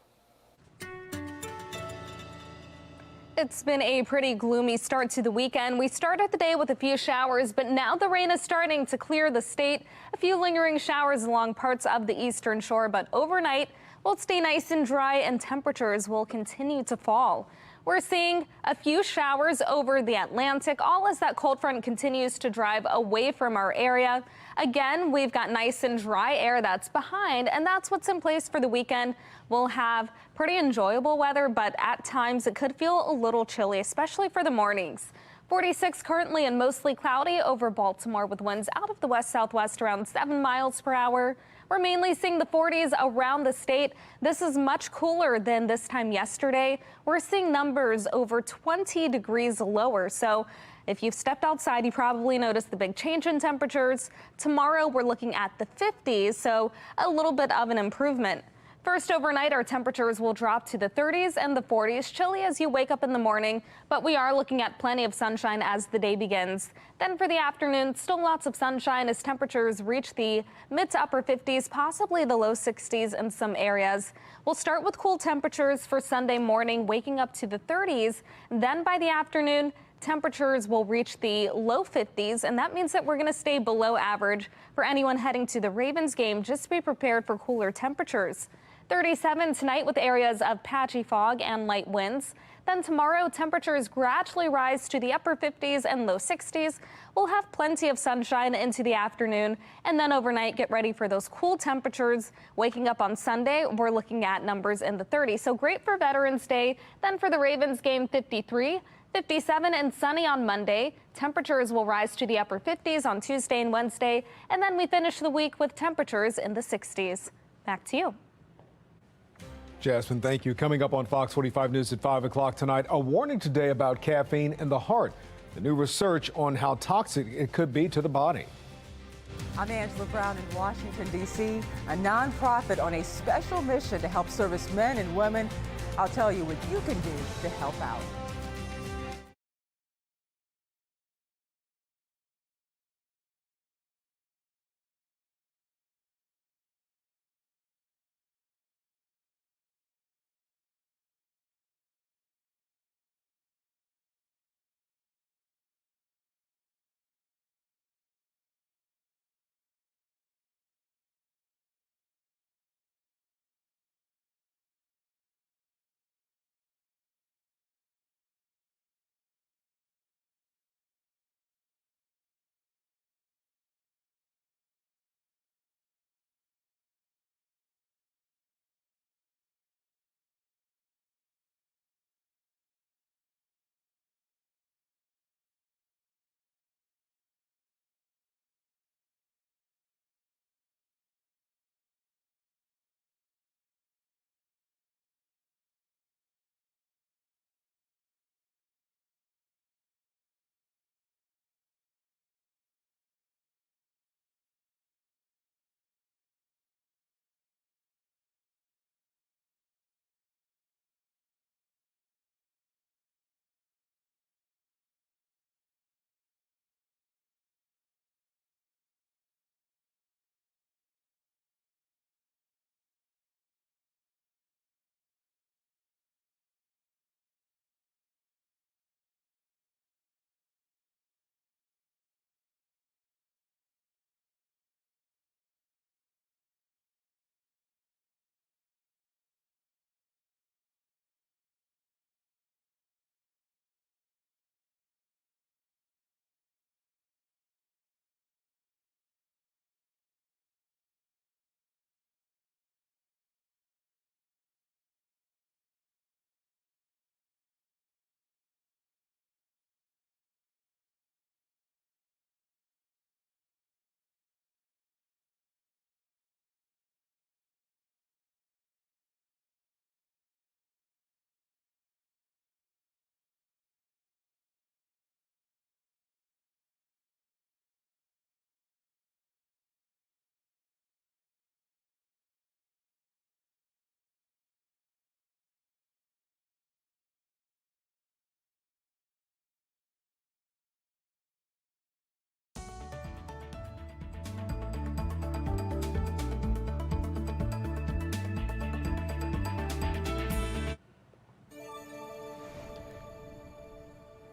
It's been a pretty gloomy start to the weekend. We started the day with a few showers, but now the rain is starting to clear the state. A few lingering showers along parts of the eastern shore, but overnight will stay nice and dry and temperatures will continue to fall. We're seeing a few showers over the Atlantic, all as that cold front continues to drive away from our area. Again, we've got nice and dry air that's behind, and that's what's in place for the weekend. We'll have pretty enjoyable weather, but at times it could feel a little chilly, especially for the mornings. 46 currently and mostly cloudy over Baltimore with winds out of the west-southwest around 7 miles per hour. We're mainly seeing the 40s around the state. This is much cooler than this time yesterday. We're seeing numbers over 20 degrees lower. So if you've stepped outside, you probably noticed the big change in temperatures. Tomorrow, we're looking at the 50s, so a little bit of an improvement. First, overnight, our temperatures will drop to the 30s and the 40s, chilly as you wake up in the morning, but we are looking at plenty of sunshine as the day begins. Then for the afternoon, still lots of sunshine as temperatures reach the mid to upper 50s, possibly the low 60s in some areas. We'll start with cool temperatures for Sunday morning, waking up to the 30s. Then by the afternoon, temperatures will reach the low 50s, and that means that we're going to stay below average. For anyone heading to the Ravens game, just be prepared for cooler temperatures. 37 tonight with areas of patchy fog and light winds. Then tomorrow, temperatures gradually rise to the upper 50s and low 60s. We'll have plenty of sunshine into the afternoon, and then overnight, get ready for those cool temperatures. Waking up on Sunday, we're looking at numbers in the 30s, so great for Veterans Day. Then for the Ravens game, 53. 57 and sunny on Monday. Temperatures will rise to the upper 50s on Tuesday and Wednesday, and then we finish the week with temperatures in the 60s. Back to you. Jasmine, thank you. Coming up on Fox 45 News at 5 o'clock tonight, a warning today about caffeine in the heart. The new research on how toxic it could be to the body. I'm Angela Brown in Washington, D.C., a nonprofit on a special mission to help servicemen and women. I'll tell you what you can do to help out.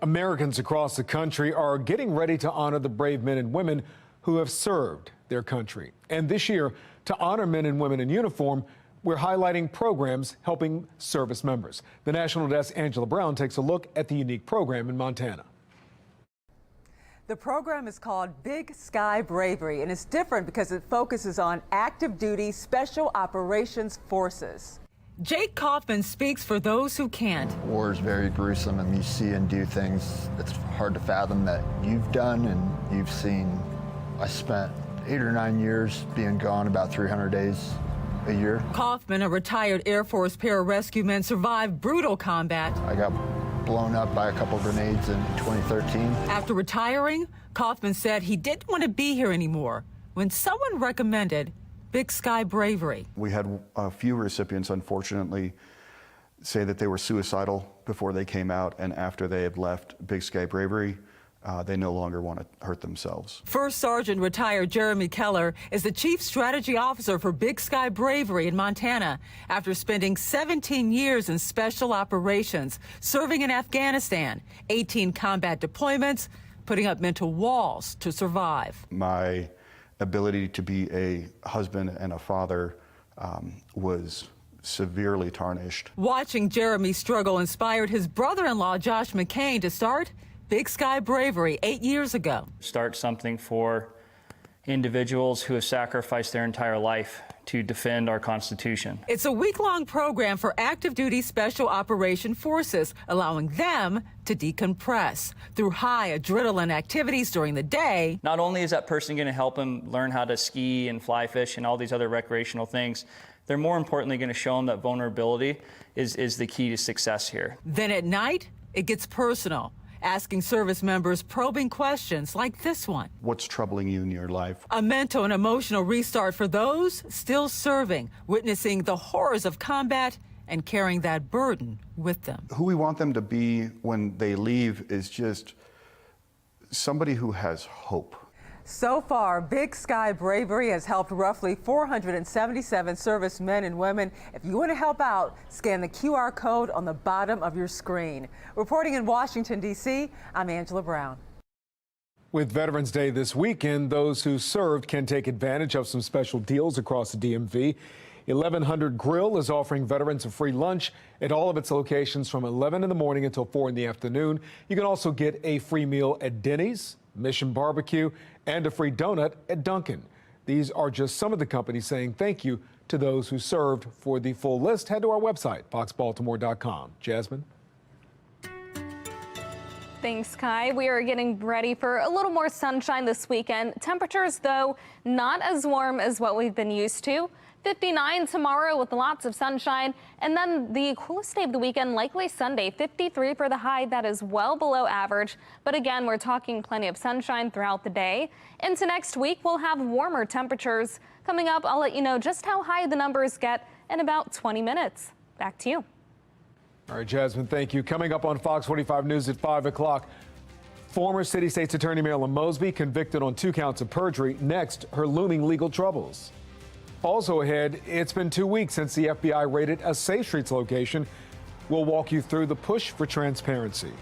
Americans across the country are getting ready to honor the brave men and women who have served their country. And this year, to honor men and women in uniform, we're highlighting programs helping service members. The National Desk Angela Brown takes a look at the unique program in Montana. The program is called Big Sky Bravery, and it's different because it focuses on active duty special operations forces. Jake Kaufman speaks for those who can't. War is very gruesome, and you see and do things that's hard to fathom that you've done and you've seen. I spent 8 or 9 years being gone, about 300 days a year. Kaufman, a retired Air Force pararescue man, survived brutal combat. I got blown up by a couple grenades in 2013. After retiring, Kaufman said he didn't want to be here anymore when someone recommended Big Sky Bravery. We had a few recipients, unfortunately, say that they were suicidal before they came out, and after they had left Big Sky Bravery, they no longer want to hurt themselves. First Sergeant retired Jeremy Keller is the Chief Strategy Officer for Big Sky Bravery in Montana after spending 17 years in special operations, serving in Afghanistan, 18 combat deployments, putting up mental walls to survive. My ability to be a husband and a father was severely tarnished. Watching Jeremy struggle inspired his brother-in-law, Josh McCain, to start Big Sky Bravery 8 years ago. Start something for individuals who have sacrificed their entire life to defend our Constitution. It's a week-long program for active duty special operation forces, allowing them to decompress through high adrenaline activities during the day. Not only is that person going to help them learn how to ski and fly fish and all these other recreational things, they're more importantly going to show them that vulnerability is the key to success here. Then at night, it gets personal, asking service members probing questions like this one. What's troubling you in your life? A mental and emotional restart for those still serving, witnessing the horrors of combat and carrying that burden with them. Who we want them to be when they leave is just somebody who has hope. So far, Big Sky Bravery has helped roughly 477 servicemen and women. If you want to help out, scan the QR code on the bottom of your screen. Reporting in Washington, D.C., I'm Angela Brown. With Veterans Day this weekend, those who served can take advantage of some special deals across the DMV. 1100 Grill is offering veterans a free lunch at all of its locations from 11 in the morning until 4 in the afternoon. You can also get a free meal at Denny's, Mission Barbecue, and a free donut at Dunkin'. These are just some of the companies saying thank you to those who served. For the full list, head to our website, foxbaltimore.com. Jasmine? Thanks, Kai. We are getting ready for a little more sunshine this weekend. Temperatures, though, not as warm as what we've been used to. 59 tomorrow with lots of sunshine, and then the coolest day of the weekend likely Sunday, 53 for the high. That is well below average, but again, we're talking plenty of sunshine throughout the day. Into next week, we'll have warmer temperatures. Coming up, I'll let you know just how high the numbers get in about 20 minutes. Back to you. All right, Jasmine, thank you. Coming up on Fox 45 News at 5 o'clock, former City State's Attorney Marilyn Mosby convicted on 2 counts of perjury. Next, her looming legal troubles. Also ahead, it's been 2 weeks since the FBI raided a Safe Streets location. We'll walk you through the push for transparency.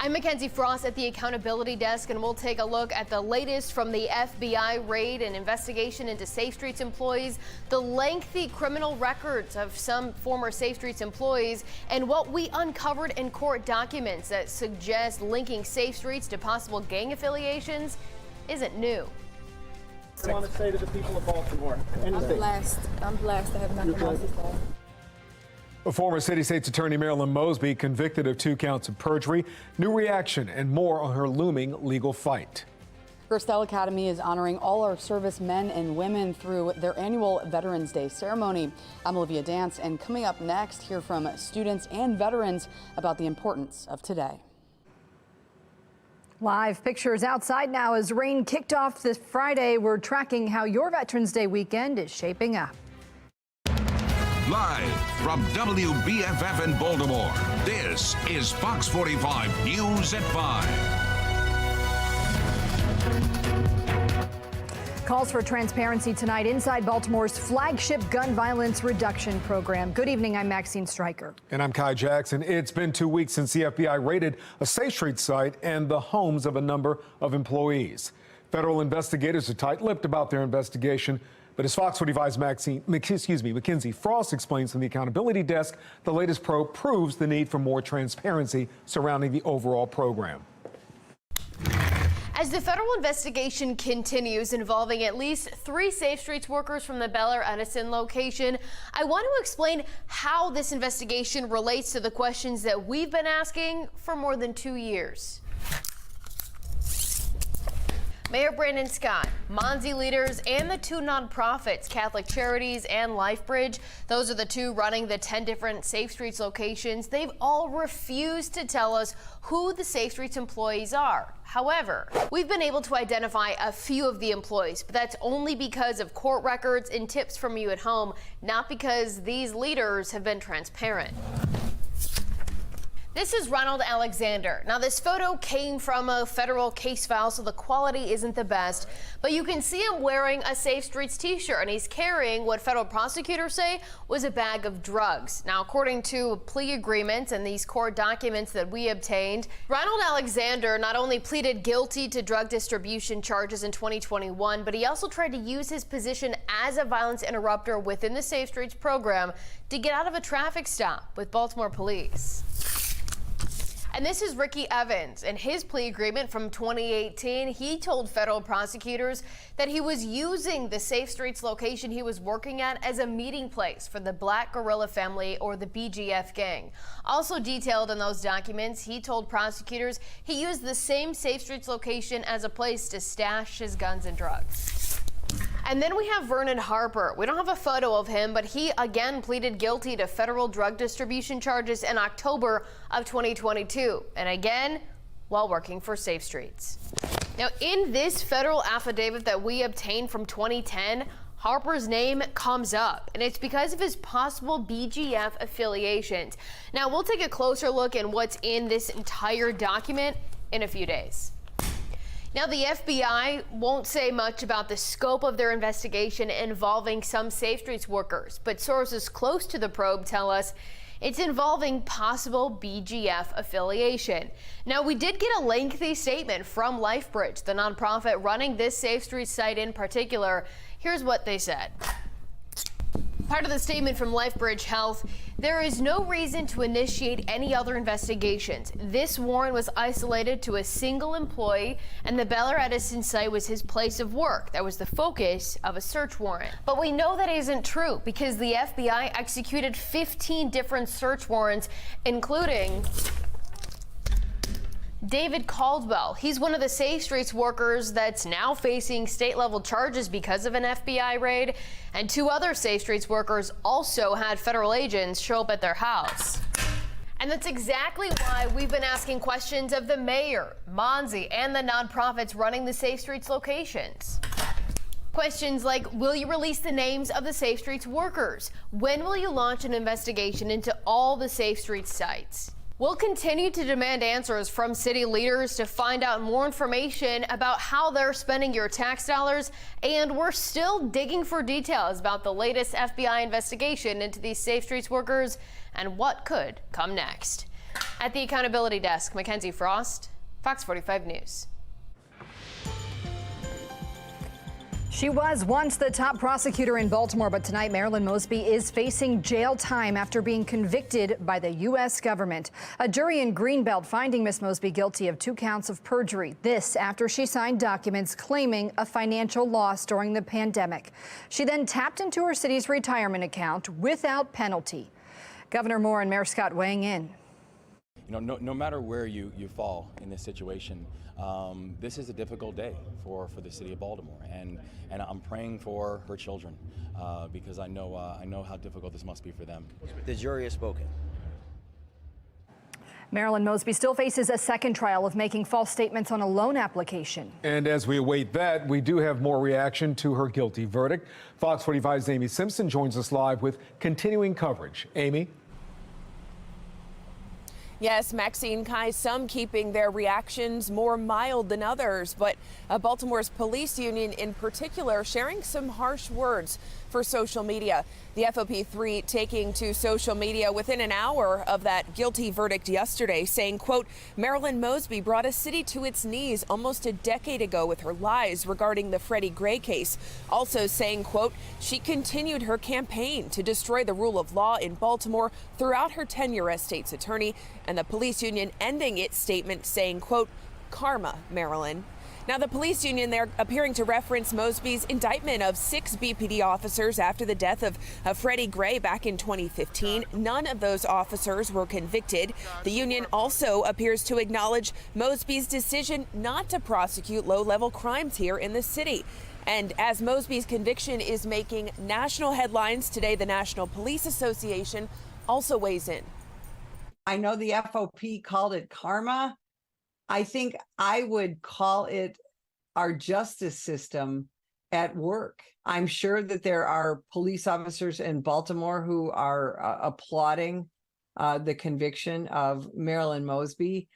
I'm Mackenzie Frost at the Accountability Desk, and we'll take a look at the latest from the FBI raid and investigation into Safe Streets employees, the lengthy criminal records of some former Safe Streets employees, and what we uncovered in court documents that suggest linking Safe Streets to possible gang affiliations isn't new. I want to say to the people of Baltimore, I'm blessed. I'm blessed. I have nothing else to say. Former City State's Attorney Marilyn Mosby convicted of 2 counts of perjury. New reaction and more on her looming legal fight. Gerstel Academy is honoring all our servicemen and women through their annual Veterans Day ceremony. I'm Olivia Dance, and coming up next, hear from students and veterans about the importance of today. Live pictures outside now as rain kicked off this Friday. We're tracking how your Veterans Day weekend is shaping up. Live from WBFF in Baltimore, this is Fox 45 News at 5. Calls for transparency tonight inside Baltimore's flagship gun violence reduction program. Good evening, I'm Maxine Stryker. And I'm Kai Jackson. It's been 2 weeks since the FBI raided a Safe Street site and the homes of a number of employees. Federal investigators are tight-lipped about their investigation, but as Fox 45's Mackenzie Frost explains from the Accountability Desk, the latest probe proves the need for more transparency surrounding the overall program. As the federal investigation continues involving at least 3 Safe Streets workers from the Bel Air Edison location, I want to explain how this investigation relates to the questions that we've been asking for more than 2 years. Mayor Brandon Scott, Monzi leaders, and the 2 nonprofits, Catholic Charities and LifeBridge, those are the 2 running the 10 different Safe Streets locations. They've all refused to tell us who the Safe Streets employees are. However, we've been able to identify a few of the employees, but that's only because of court records and tips from you at home, not because these leaders have been transparent. This is Ronald Alexander. Now, this photo came from a federal case file, so the quality isn't the best, but you can see him wearing a Safe Streets t-shirt, and he's carrying what federal prosecutors say was a bag of drugs. Now, according to plea agreements and these court documents that we obtained, Ronald Alexander not only pleaded guilty to drug distribution charges in 2021, but he also tried to use his position as a violence interrupter within the Safe Streets program to get out of a traffic stop with Baltimore police. And this is Ricky Evans. In his plea agreement from 2018, he told federal prosecutors that he was using the Safe Streets location he was working at as a meeting place for the Black Guerrilla family, or the BGF gang. Also detailed in those documents, he told prosecutors he used the same Safe Streets location as a place to stash his guns and drugs. And then we have Vernon Harper. We don't have a photo of him, but he again pleaded guilty to federal drug distribution charges in October of 2022. And again, while working for Safe Streets. Now, in this federal affidavit that we obtained from 2010, Harper's name comes up, and it's because of his possible BGF affiliations. Now, we'll take a closer look at what's in this entire document in a few days. Now, the FBI won't say much about the scope of their investigation involving some Safe Streets workers, but sources close to the probe tell us it's involving possible BGF affiliation. Now, we did get a lengthy statement from LifeBridge, the nonprofit running this Safe Streets site in particular. Here's what they said. Part of the statement from LifeBridge Health, there is no reason to initiate any other investigations. This warrant was isolated to a single employee, and the Bel Air Edison site was his place of work. That was the focus of a search warrant. But we know that isn't true because the FBI executed 15 different search warrants, including David Caldwell. He's one of the Safe Streets workers that's now facing state-level charges because of an FBI raid. And 2 other Safe Streets workers also had federal agents show up at their house. And that's exactly why we've been asking questions of the mayor, Monzi, and the nonprofits running the Safe Streets locations. Questions like, will you release the names of the Safe Streets workers? When will you launch an investigation into all the Safe Streets sites? We'll continue to demand answers from city leaders to find out more information about how they're spending your tax dollars, and we're still digging for details about the latest FBI investigation into these Safe Streets workers and what could come next. At the Accountability Desk, Mackenzie Frost, Fox 45 News. She was once the top prosecutor in Baltimore, but tonight Marilyn Mosby is facing jail time after being convicted by the U.S. government. A jury in Greenbelt finding Miss Mosby guilty of 2 counts of perjury. This after she signed documents claiming a financial loss during the pandemic. She then tapped into her city's retirement account without penalty. Governor Moore and Mayor Scott weighing in. no matter where you fall in this situation, this is a difficult day for the city of Baltimore, and I'm praying for her children because I know how difficult this must be for them. The jury has spoken. Marilyn Mosby still faces a second trial of making false statements on a loan application. And as we await that, we do have more reaction to her guilty verdict. Fox 45's Amy Simpson joins us live with continuing coverage. Amy? Yes, Maxine Kai, some keeping their reactions more mild than others, but Baltimore's police union in particular sharing some harsh words for social media. The FOP3 taking to social media within an hour of that guilty verdict yesterday, saying, quote, Marilyn Mosby brought a city to its knees almost a decade ago with her lies regarding the Freddie Gray case. Also saying, quote, she continued her campaign to destroy the rule of law in Baltimore throughout her tenure as state's attorney, and the police union ending its statement saying, quote, karma, Marilyn. Now, the police union, they're appearing to reference Mosby's indictment of 6 BPD officers after the death of Freddie Gray back in 2015. None of those officers were convicted. The union also appears to acknowledge Mosby's decision not to prosecute low-level crimes here in the city. And as Mosby's conviction is making national headlines today, the National Police Association also weighs in. I know the FOP called it karma. I think I would call it our justice system at work. I'm sure that there are police officers in Baltimore who are applauding the conviction of Marilyn Mosby.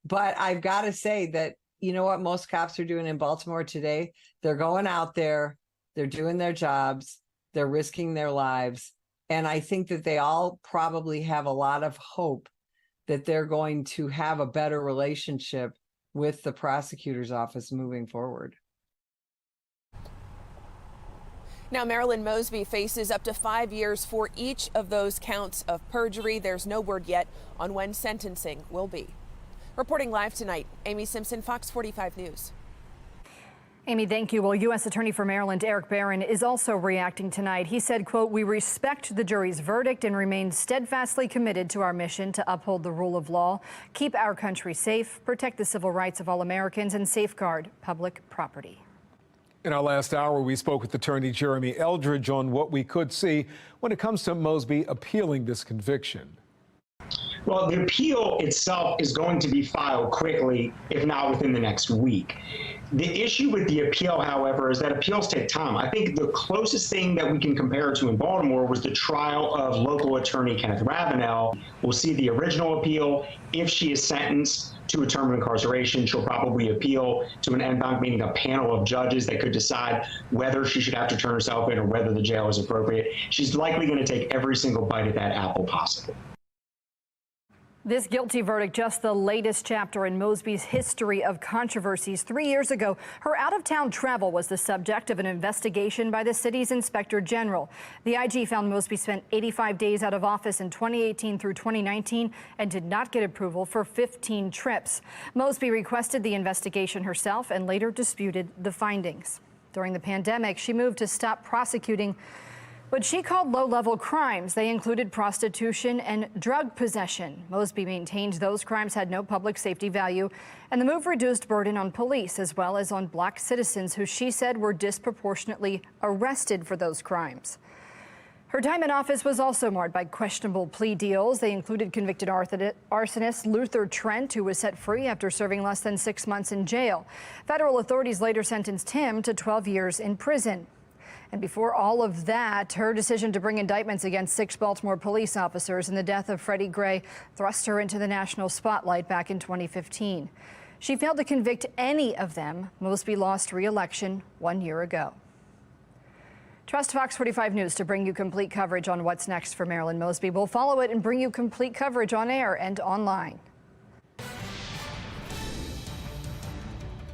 But I've got to say that, you know what most cops are doing in Baltimore today? They're going out there, they're doing their jobs, they're risking their lives. And I think that they all probably have a lot of hope that they're going to have a better relationship with the prosecutor's office moving forward. Now, Marilyn Mosby faces up to 5 years for each of those counts of perjury. There's no word yet on when sentencing will be. Reporting live tonight, Amy Simpson, Fox 45 News. Amy, thank you. Well, U.S. Attorney for Maryland Eric Barron is also reacting tonight. He said, quote, we respect the jury's verdict and remain steadfastly committed to our mission to uphold the rule of law, keep our country safe, protect the civil rights of all Americans, and safeguard public property. In our last hour, we spoke with attorney Jeremy Eldridge on what we could see when it comes to Mosby appealing this conviction. Well, the appeal itself is going to be filed quickly, if not within the next week. The issue with the appeal, however, is that appeals take time. I think the closest thing that we can compare it to in Baltimore was the trial of local attorney Kenneth Ravenel. We'll see the original appeal. If she is sentenced to a term of incarceration, she'll probably appeal to an en banc, meaning a panel of judges that could decide whether she should have to turn herself in or whether the jail is appropriate. She's likely going to take every single bite at that apple possible. This guilty verdict, just the latest chapter in Mosby's history of controversies. 3 years ago, her out-of-town travel was the subject of an investigation by the city's inspector general. The IG found Mosby spent 85 days out of office in 2018 through 2019 and did not get approval for 15 trips. Mosby requested the investigation herself and later disputed the findings. During the pandemic, she moved to stop prosecuting what she called low-level crimes. They included prostitution and drug possession. Mosby maintained those crimes had no public safety value, and the move reduced burden on police as well as on black citizens who she said were disproportionately arrested for those crimes. Her time in office was also marred by questionable plea deals. They included convicted arsonist Luther Trent, who was set free after serving less than 6 months in jail. Federal authorities later sentenced him to 12 years in prison. And before all of that, her decision to bring indictments against 6 Baltimore police officers in the death of Freddie Gray thrust her into the national spotlight back in 2015. She failed to convict any of them. Mosby lost re-election 1 year ago. Trust Fox 45 News to bring you complete coverage on what's next for Marilyn Mosby. We'll follow it and bring you complete coverage on air and online.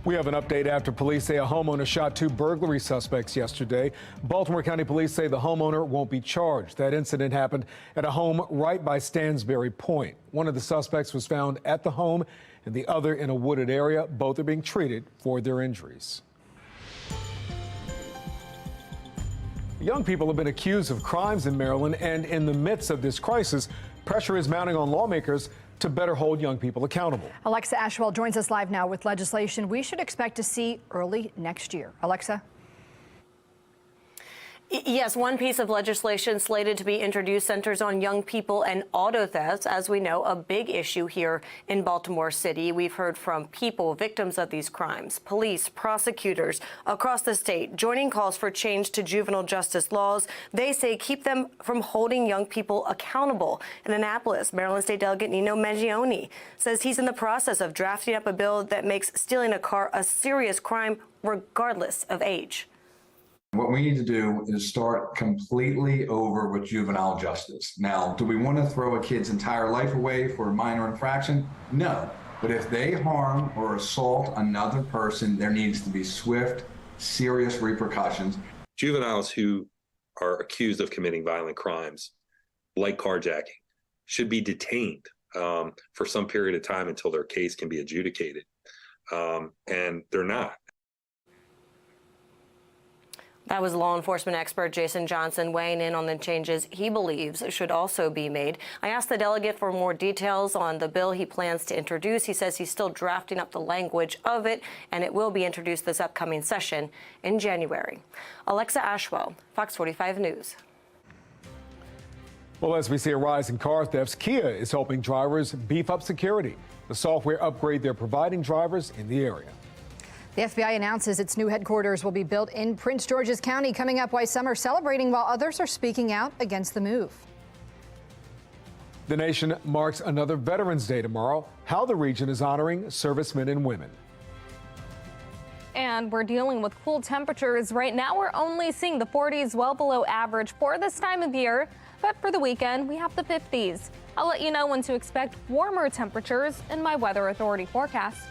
We have an update after police say a homeowner shot 2 burglary suspects yesterday. Baltimore County Police say the homeowner won't be charged. That incident happened at a home right by Stansbury Point. One of the suspects was found at the home and the other in a wooded area. Both are being treated for their injuries. Young people have been accused of crimes in Maryland, and in the midst of this crisis, pressure is mounting on lawmakers to better hold young people accountable. Alexa Ashwell joins us live now with legislation we should expect to see early next year. Alexa? Yes, one piece of legislation slated to be introduced centers on young people and auto thefts. As we know, a big issue here in Baltimore City. We've heard from people, victims of these crimes, police, prosecutors across the state joining calls for change to juvenile justice laws. They say keep them from holding young people accountable. In Annapolis, Maryland State Delegate Nino Mangione says he's in the process of drafting up a bill that makes stealing a car a serious crime regardless of age. What we need to do is start completely over with juvenile justice. Now, do we want to throw a kid's entire life away for a minor infraction? No. But if they harm or assault another person, there needs to be swift, serious repercussions. Juveniles who are accused of committing violent crimes, like carjacking, should be detained for some period of time until their case can be adjudicated. And they're not. That was law enforcement expert Jason Johnson weighing in on the changes he believes should also be made. I asked the delegate for more details on the bill he plans to introduce. He says he's still drafting up the language of it, and it will be introduced this upcoming session in January. Alexa Ashwell, Fox 45 News. Well, as we see a rise in car thefts, Kia is helping drivers beef up security. The software upgrade they're providing drivers in the area. The FBI announces its new headquarters will be built in Prince George's County, coming up while some are celebrating while others are speaking out against the move. The nation marks another Veterans Day tomorrow. How the region is honoring servicemen and women. And we're dealing with cool temperatures. Right now, we're only seeing the 40s, well below average for this time of year. But for the weekend, we have the 50s. I'll let you know when to expect warmer temperatures in my Weather Authority forecast.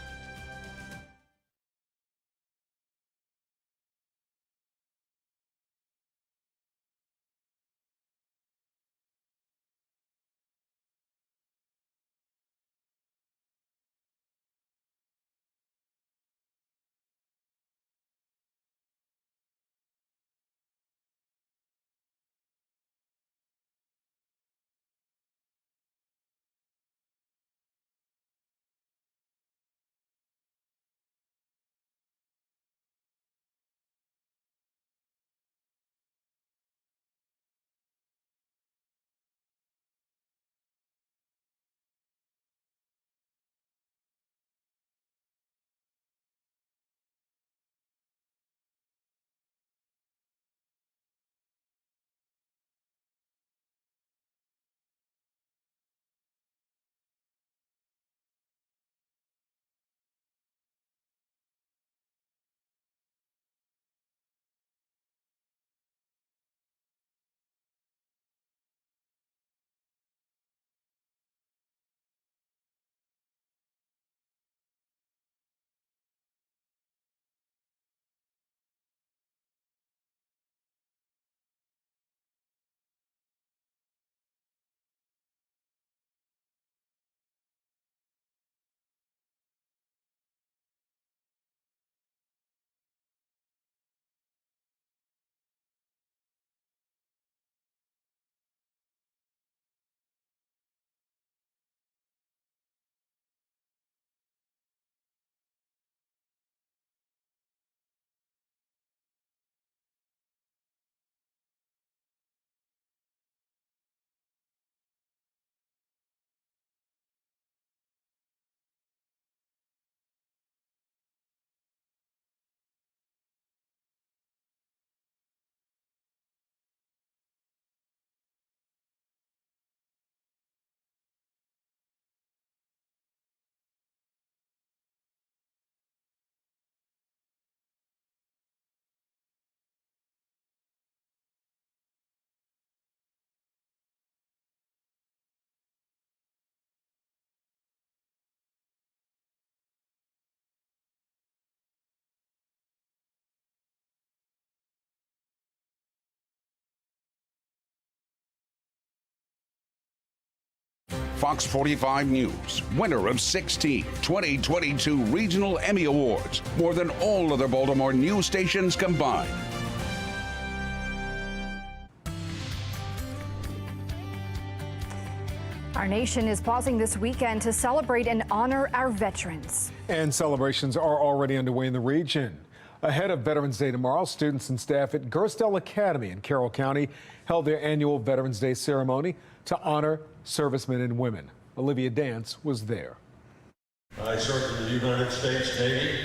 Fox 45 News, winner of 16 2022 Regional Emmy Awards, more than all other Baltimore news stations combined. Our nation is pausing this weekend to celebrate and honor our veterans. And celebrations are already underway in the region. Ahead of Veterans Day tomorrow, students and staff at Gerstel Academy in Carroll County held their annual Veterans Day ceremony to honor servicemen and women. Olivia Dance was there. I served in the United States Navy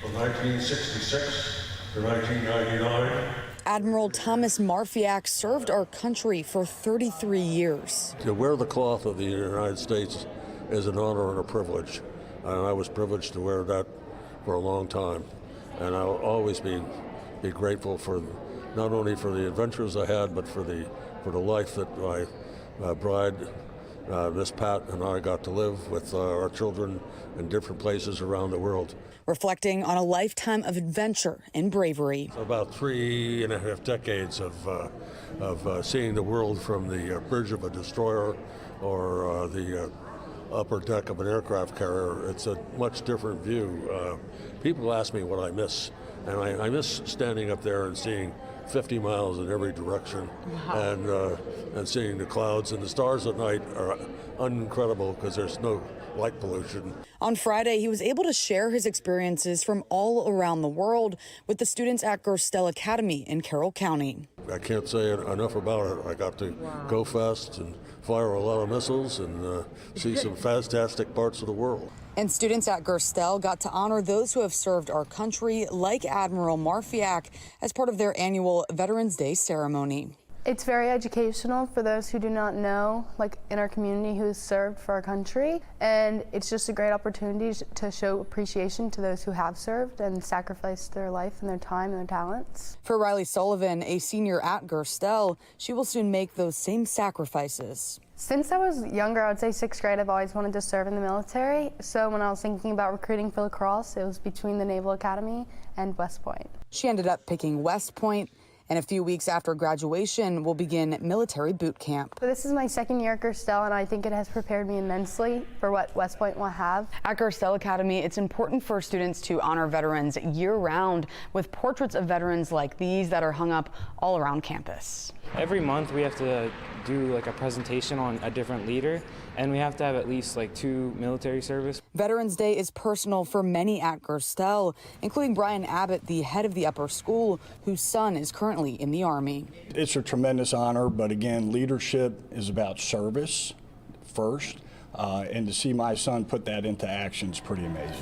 from 1966 to 1999. Admiral Thomas Marfiak served our country for 33 years. To wear the cloth of the United States is an honor and a privilege, and I was privileged to wear that for a long time. And I'll always be grateful for not only for the adventures I had, but for the life that my bride, Miss Pat, and I got to live with our children in different places around the world. Reflecting on a lifetime of adventure and bravery. About 3.5 decades of seeing the world from the bridge of a destroyer or the upper deck of an aircraft carrier. It's a much different view. People ask me what I miss, and I miss standing up there and seeing 50 miles in every direction. Wow. And seeing the clouds and the stars at night are incredible because there's no light pollution. On Friday, he was able to share his experiences from all around the world with the students at Gerstel Academy in Carroll County. I can't say enough about it. I got to go fast and fire a lot of missiles and see some fantastic parts of the world. And students at Gerstel got to honor those who have served our country, like Admiral Marfiak, as part of their annual Veterans Day ceremony. It's very educational for those who do not know, like in our community, who has served for our country. And it's just a great opportunity to show appreciation to those who have served and sacrificed their life and their time and their talents. For Riley Sullivan, a senior at Gerstel, she will soon make those same sacrifices. Since I was younger, I would say 6th grade, I've always wanted to serve in the military. So when I was thinking about recruiting for lacrosse, it was between the Naval Academy and West Point. She ended up picking West Point, and a few weeks after graduation will begin military boot camp. So this is my 2nd year at Gerstel, and I think it has prepared me immensely for what West Point will have. At Gerstel Academy, it's important for students to honor veterans year-round with portraits of veterans like these that are hung up all around campus. Every month we have to do like a presentation on a different leader, and we have to have at least like 2 military service. Veterans Day is personal for many at Gerstel, including Brian Abbott, the head of the upper school, whose son is currently in the Army. It's a tremendous honor, but again, leadership is about service first, and to see my son put that into action is pretty amazing.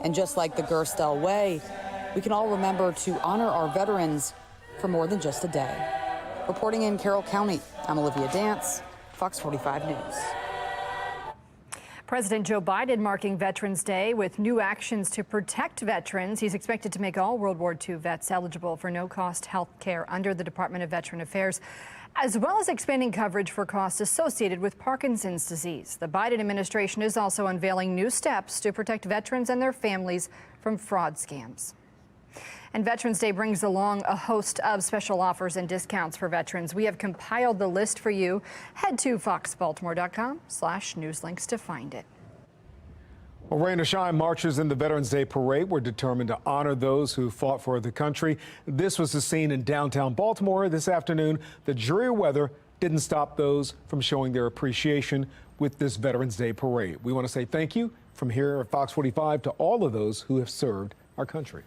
And just like the Gerstel way, we can all remember to honor our veterans for more than just a day. Reporting in Carroll County, I'm Olivia Dance, Fox 45 News. President Joe Biden marking Veterans Day with new actions to protect veterans. He's expected to make all World War II vets eligible for no-cost health care under the Department of Veteran Affairs, as well as expanding coverage for costs associated with Parkinson's disease. The Biden administration is also unveiling new steps to protect veterans and their families from fraud scams. And Veterans Day brings along a host of special offers and discounts for veterans. We have compiled the list for you. Head to foxbaltimore.com/newslinks to find it. Well, rain or shine, marchers in the Veterans Day Parade were determined to honor those who fought for the country. This was the scene in downtown Baltimore this afternoon. The dreary weather didn't stop those from showing their appreciation with this Veterans Day Parade. We want to say thank you from here at Fox 45 to all of those who have served our country.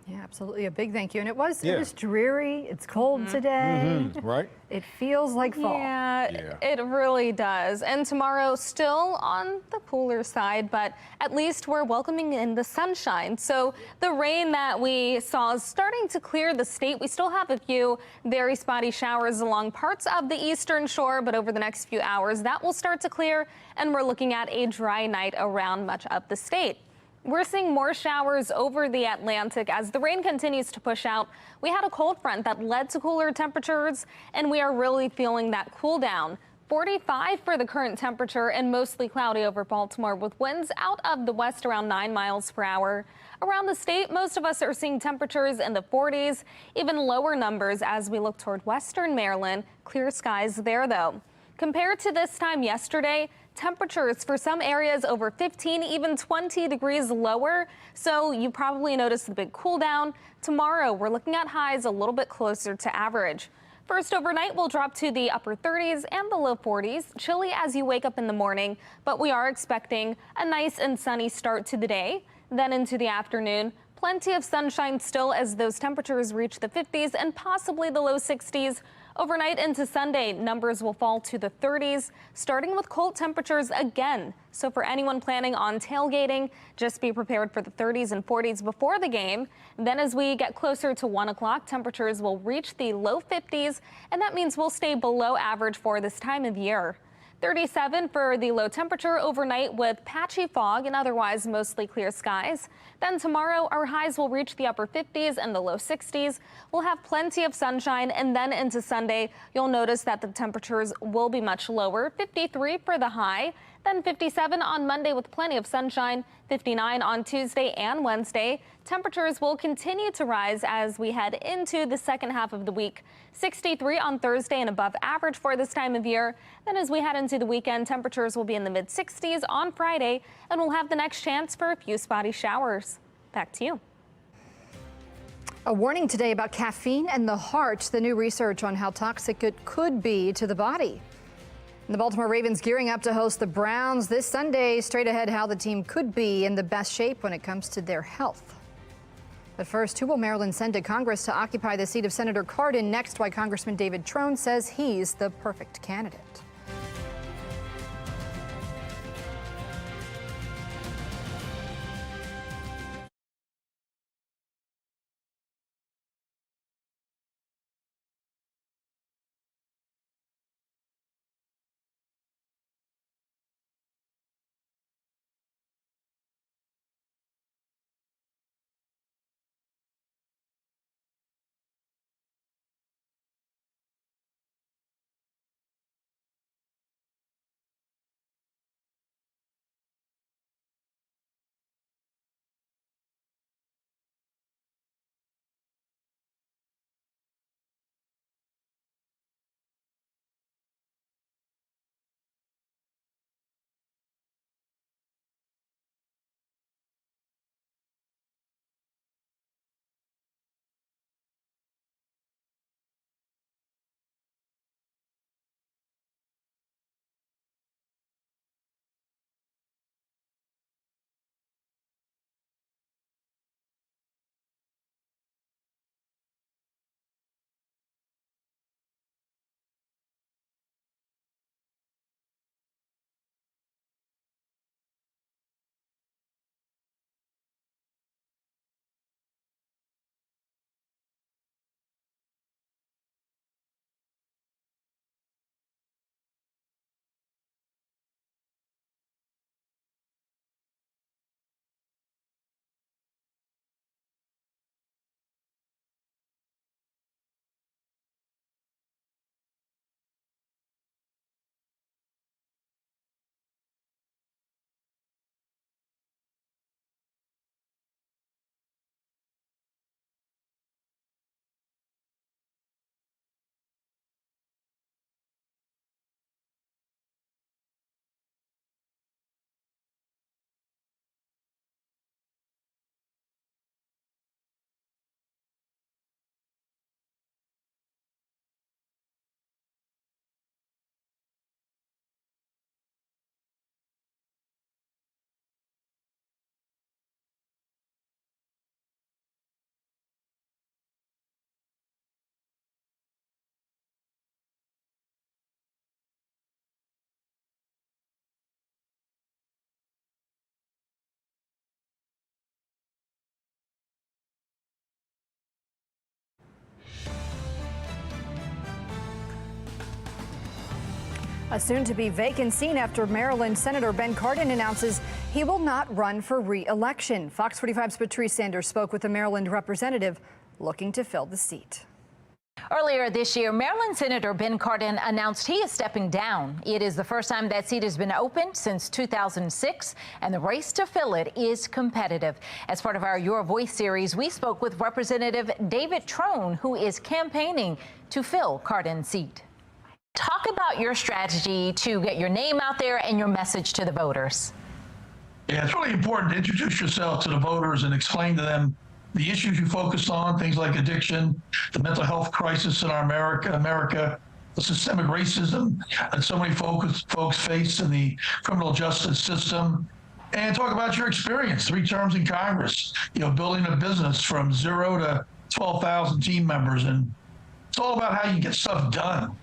Yeah, absolutely. A big thank you. And it was dreary. It's cold today. Right? It feels like fall. Yeah, it really does. And tomorrow still on the cooler side, but at least we're welcoming in the sunshine. So the rain that we saw is starting to clear the state. We still have a few very spotty showers along parts of the eastern shore, but over the next few hours that will start to clear, and we're looking at a dry night around much of the state. We're seeing more showers over the Atlantic as the rain continues to push out. We had a cold front that led to cooler temperatures, and we are really feeling that cool down. 45 for the current temperature and mostly cloudy over Baltimore with winds out of the west around 9 miles per hour. Around the state, most of us are seeing temperatures in the 40s, even lower numbers as we look toward western Maryland. Clear skies there, though. Compared to this time yesterday, temperatures for some areas over 15, even 20 degrees lower. So you probably noticed the big cool down. Tomorrow, we're looking at highs a little bit closer to average. First, overnight will drop to the upper 30s and the low 40s. Chilly as you wake up in the morning, but we are expecting a nice and sunny start to the day. Then into the afternoon, plenty of sunshine still as those temperatures reach the 50s and possibly the low 60s. Overnight into Sunday, numbers will fall to the 30s, starting with cold temperatures again. So for anyone planning on tailgating, just be prepared for the 30s and 40s before the game. Then as we get closer to 1 o'clock, temperatures will reach the low 50s, and that means we'll stay below average for this time of year. 37 for the low temperature overnight with patchy fog and otherwise mostly clear skies. Then tomorrow, our highs will reach the upper 50s and the low 60s. We'll have plenty of sunshine, and then into Sunday, you'll notice that the temperatures will be much lower. 53 for the high, then 57 on Monday with plenty of sunshine, 59 on Tuesday and Wednesday. Temperatures will continue to rise as we head into the second half of the week. 63 on Thursday and above average for this time of year. Then as we head into the weekend, temperatures will be in the mid 60s on Friday, and we'll have the next chance for a few spotty showers. Back to you. A warning today about caffeine and the heart, the new research on how toxic it could be to the body. And the Baltimore Ravens gearing up to host the Browns this Sunday. Straight ahead, how the team could be in the best shape when it comes to their health. But first, who will Maryland send to Congress to occupy the seat of Senator Cardin? Next, why Congressman David Trone says he's the perfect candidate. A soon-to-be vacant seat after Maryland Senator Ben Cardin announces he will not run for re-election. Fox 45's Patrice Sanders spoke with a Maryland representative looking to fill the seat. Earlier this year, Maryland Senator Ben Cardin announced he is stepping down. It is the first time that seat has been opened since 2006, and the race to fill it is competitive. As part of our Your Voice series, we spoke with Representative David Trone, who is campaigning to fill Cardin's seat. Talk about your strategy to get your name out there and your message to the voters. Yeah, it's really important to introduce yourself to the voters and explain to them the issues you focus on, things like addiction, the mental health crisis in our America, the systemic racism that so many folks face in the criminal justice system, and talk about your experience, 3 terms in Congress, building a business from 0 to 12,000 team members. And it's all about how you get stuff done,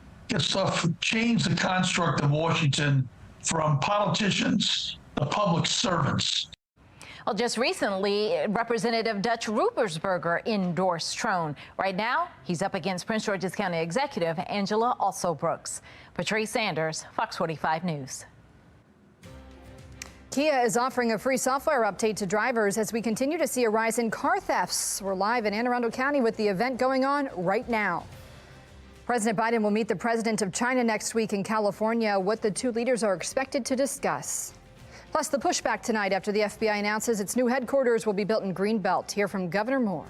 change the construct of Washington from politicians to public servants. Well, just recently, Representative Dutch Rubersberger endorsed Trone. Right now, he's up against Prince George's County Executive Angela Alsobrooks. Patrice Sanders, Fox 45 News. Kia is offering a free software update to drivers as we continue to see a rise in car thefts. We're live in Anne Arundel County with the event going on right now. President Biden will meet the president of China next week in California. What the 2 leaders are expected to discuss. Plus, the pushback tonight after the FBI announces its new headquarters will be built in Greenbelt. Hear from Governor Moore.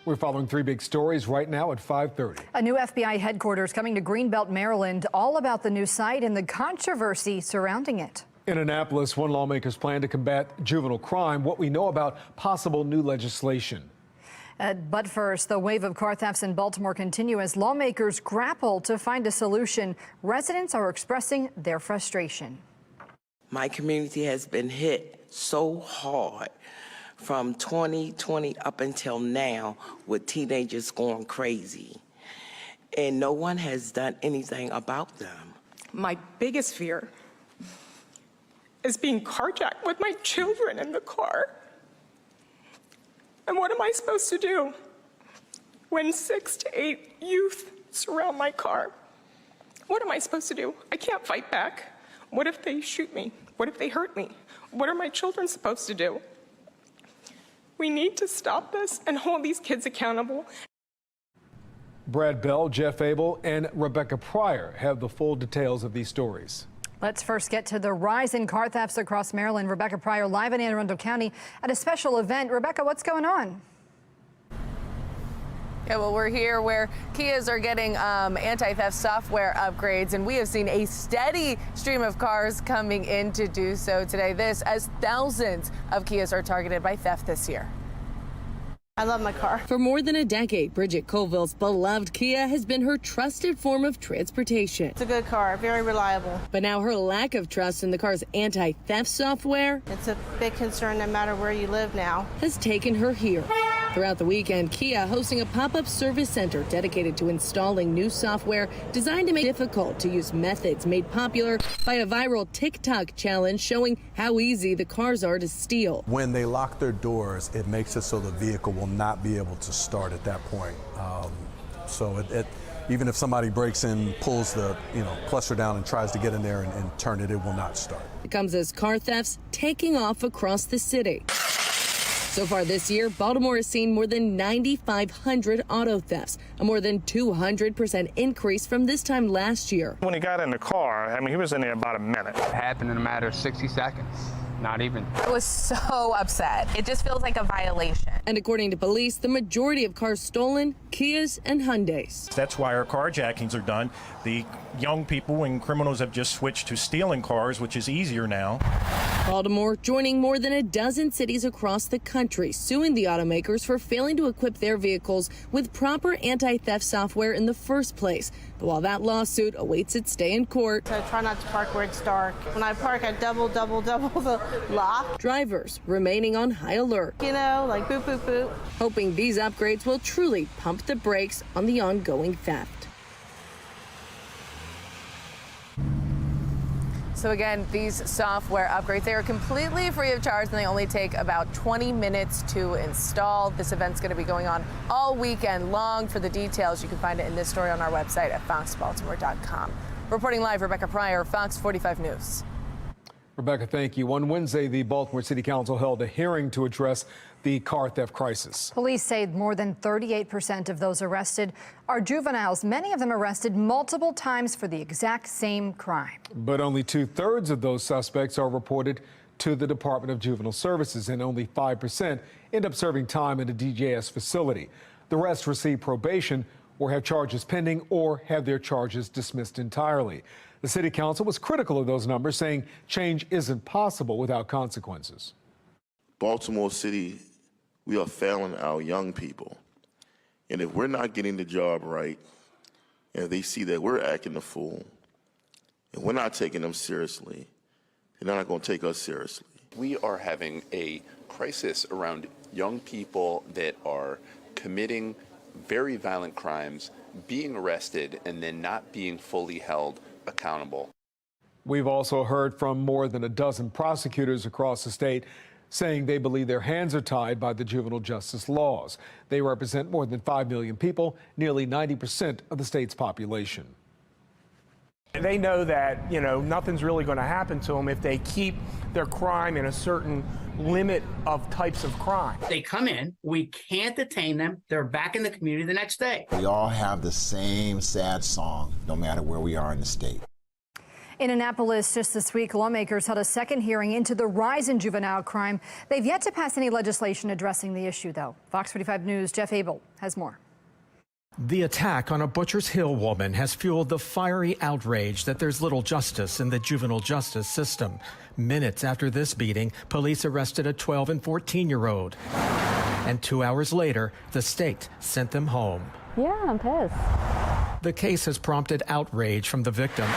We're following 3 big stories right now at 5:30. A new FBI headquarters coming to Greenbelt, Maryland, all about the new site and the controversy surrounding it. In Annapolis, 1 lawmaker's plan to combat juvenile crime. What we know about possible new legislation. But first, the wave of car thefts in Baltimore continue as lawmakers grapple to find a solution. Residents are expressing their frustration. My community has been hit so hard from 2020 up until now with teenagers going crazy, and no one has done anything about them. My biggest fear is being carjacked with my children in the car. And what am I supposed to do when 6 to 8 youth surround my car? What am I supposed to do? I can't fight back. What if they shoot me? What if they hurt me? What are my children supposed to do? We need to stop this and hold these kids accountable. Brad Bell, Jeff Abel, and Rebecca Pryor have the full details of these stories. Let's first get to the rise in car thefts across Maryland. Rebecca Pryor live in Anne Arundel County at a special event. Rebecca, what's going on? Yeah, well, we're here where Kias are getting anti-theft software upgrades, and we have seen a steady stream of cars coming in to do so today. This as thousands of Kias are targeted by theft this year. I love my car. For more than a decade, Bridget Colville's beloved Kia has been her trusted form of transportation. It's a good car, very reliable. But now her lack of trust in the car's anti-theft software, it's a big concern no matter where you live now, has taken her here. Throughout the weekend, Kia hosting a pop-up service center dedicated to installing new software designed to make it difficult to use methods made popular by a viral TikTok challenge showing how easy the cars are to steal. When they lock their doors, it makes it so the vehicle will not be able to start at that point. So even if somebody breaks in, pulls the cluster down and tries to get in there and turn it, it will not start. It comes as car thefts taking off across the city. So far this year, Baltimore has seen more than 9,500 auto thefts, a more than 200% increase from this time last year. When he got in the car, I mean, he was in there about a minute. It happened in a matter of 60 seconds. Not even. I was so upset. It just feels like a violation. And according to police, the majority of cars stolen, Kias and Hyundais. That's why our carjackings are done. The young people and criminals have just switched to stealing cars, which is easier now. Baltimore joining more than a dozen cities across the country suing the automakers for failing to equip their vehicles with proper anti-theft software in the first place. But while that lawsuit awaits its day in court, so I try not to park where it's dark. When I park, I double the lock. Drivers remaining on high alert. You know, like boop, boop, boop. Hoping these upgrades will truly pump the brakes on the ongoing theft. So again, these software upgrades, they are completely free of charge, and they only take about 20 minutes to install. This event's going to be going on all weekend long. For the details, you can find it in this story on our website at foxbaltimore.com. Reporting live, Rebecca Pryor, Fox 45 News. Rebecca, thank you. On Wednesday, the Baltimore City Council held a hearing to address the car theft crisis. Police say more than 38% of those arrested are juveniles, many of them arrested multiple times for the exact same crime. But only 2/3 of those suspects are reported to the Department of Juvenile Services, and only 5% end up serving time in a DJS facility. The rest receive probation or have charges pending or have their charges dismissed entirely. The City Council was critical of those numbers, saying change isn't possible without consequences. Baltimore City, we are failing our young people. And if we're not getting the job right, and they see that we're acting a fool, and we're not taking them seriously, they're not going to take us seriously. We are having a crisis around young people that are committing very violent crimes, being arrested, and then not being fully held accountable. We've also heard from more than a dozen prosecutors across the state saying they believe their hands are tied by the juvenile justice laws. They represent more than 5 million people, nearly 90% of the state's population. They know that, nothing's really going to happen to them if they keep their crime in a certain limit of types of crime. They come in, we can't detain them, they're back in the community the next day. We all have the same sad song, no matter where we are in the state. In Annapolis just this week, lawmakers held a second hearing into the rise in juvenile crime. They've yet to pass any legislation addressing the issue, though. Fox 45 News' Jeff Abel has more. The attack on a Butchers Hill woman has fueled the fiery outrage that there's little justice in the juvenile justice system. Minutes after this beating, police arrested a 12 and 14-year-old. And 2 hours later, the state sent them home. Yeah, I'm pissed. The case has prompted outrage from the victim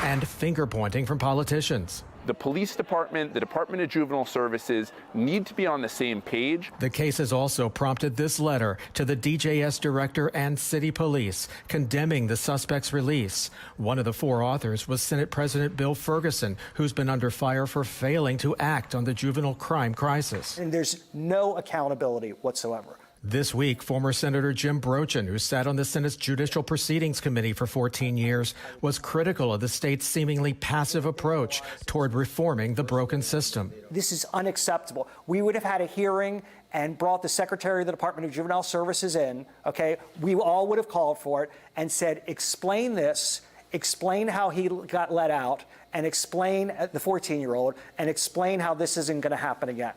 and finger-pointing from politicians. The police department, the Department of Juvenile Services need to be on the same page. The case has also prompted this letter to the DJS director and city police condemning the suspect's release. One of the 4 authors was Senate President Bill Ferguson, who's been under fire for failing to act on the juvenile crime crisis. And there's no accountability whatsoever. This week, former Senator Jim Brochin, who sat on the Senate's Judicial Proceedings Committee for 14 years, was critical of the state's seemingly passive approach toward reforming the broken system. This is unacceptable. We would have had a hearing and brought the Secretary of the Department of Juvenile Services in, okay? We all would have called for it and said, explain this, explain how he got let out, and explain the 14-year-old, and explain how this isn't going to happen again.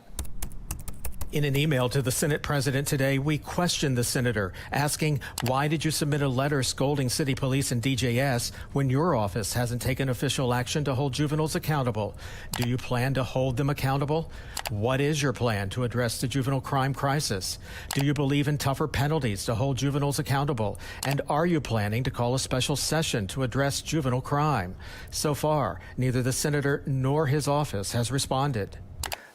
In an email to the Senate president today, we questioned the senator, asking, why did you submit a letter scolding city police and DJS when your office hasn't taken official action to hold juveniles accountable? Do you plan to hold them accountable? What is your plan to address the juvenile crime crisis? Do you believe in tougher penalties to hold juveniles accountable? And are you planning to call a special session to address juvenile crime? So far, neither the senator nor his office has responded.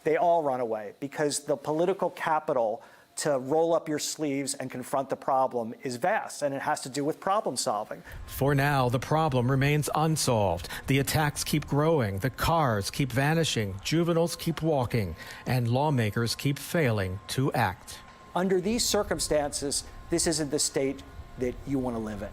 They all run away because the political capital to roll up your sleeves and confront the problem is vast, and it has to do with problem solving. For now, the problem remains unsolved. The attacks keep growing, the cars keep vanishing, juveniles keep walking, and lawmakers keep failing to act. Under these circumstances, this isn't the state that you want to live in.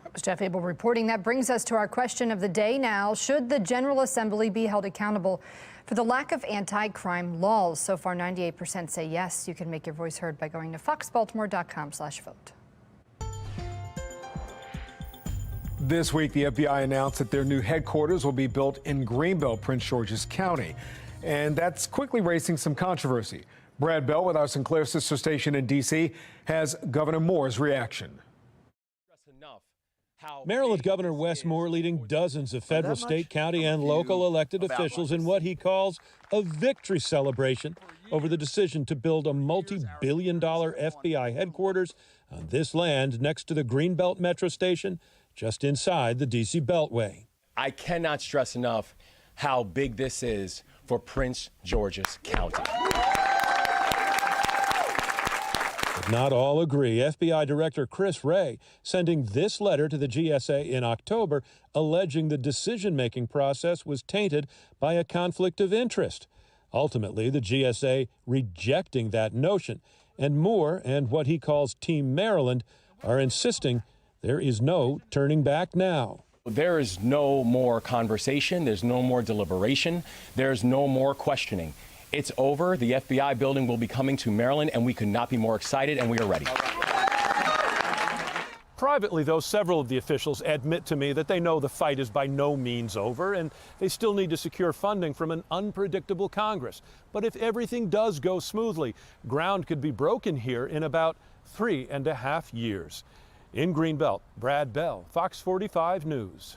That was Jeff Abel reporting. That brings us to our question of the day now. Should the General Assembly be held accountable for the lack of anti-crime laws? So far, 98% say yes. You can make your voice heard by going to foxbaltimore.com/vote. This week, the FBI announced that their new headquarters will be built in Greenbelt, Prince George's County. And that's quickly raising some controversy. Brad Bell with our Sinclair sister station in D.C. has Governor Moore's reaction. Maryland Governor Wes Moore leading dozens of federal, state, county, and local elected officials in what he calls a victory celebration over the decision to build a multi-billion-dollar FBI headquarters on this land next to the Greenbelt Metro Station, just inside the D.C. Beltway. I cannot stress enough how big this is for Prince George's County. Not all agree. FBI Director Chris Wray sending this letter to the GSA in October, alleging the decision-making process was tainted by a conflict of interest. Ultimately, the GSA rejecting that notion, and Moore and what he calls Team Maryland are insisting there is no turning back now. There is no more conversation. There's no more deliberation. There's no more questioning. It's over. The FBI building will be coming to Maryland, and we could not be more excited, and we are ready. Privately, though, several of the officials admit to me that they know the fight is by no means over, and they still need to secure funding from an unpredictable Congress. But if everything does go smoothly, ground could be broken here in about 3.5 years. In Greenbelt, Brad Bell, Fox 45 News.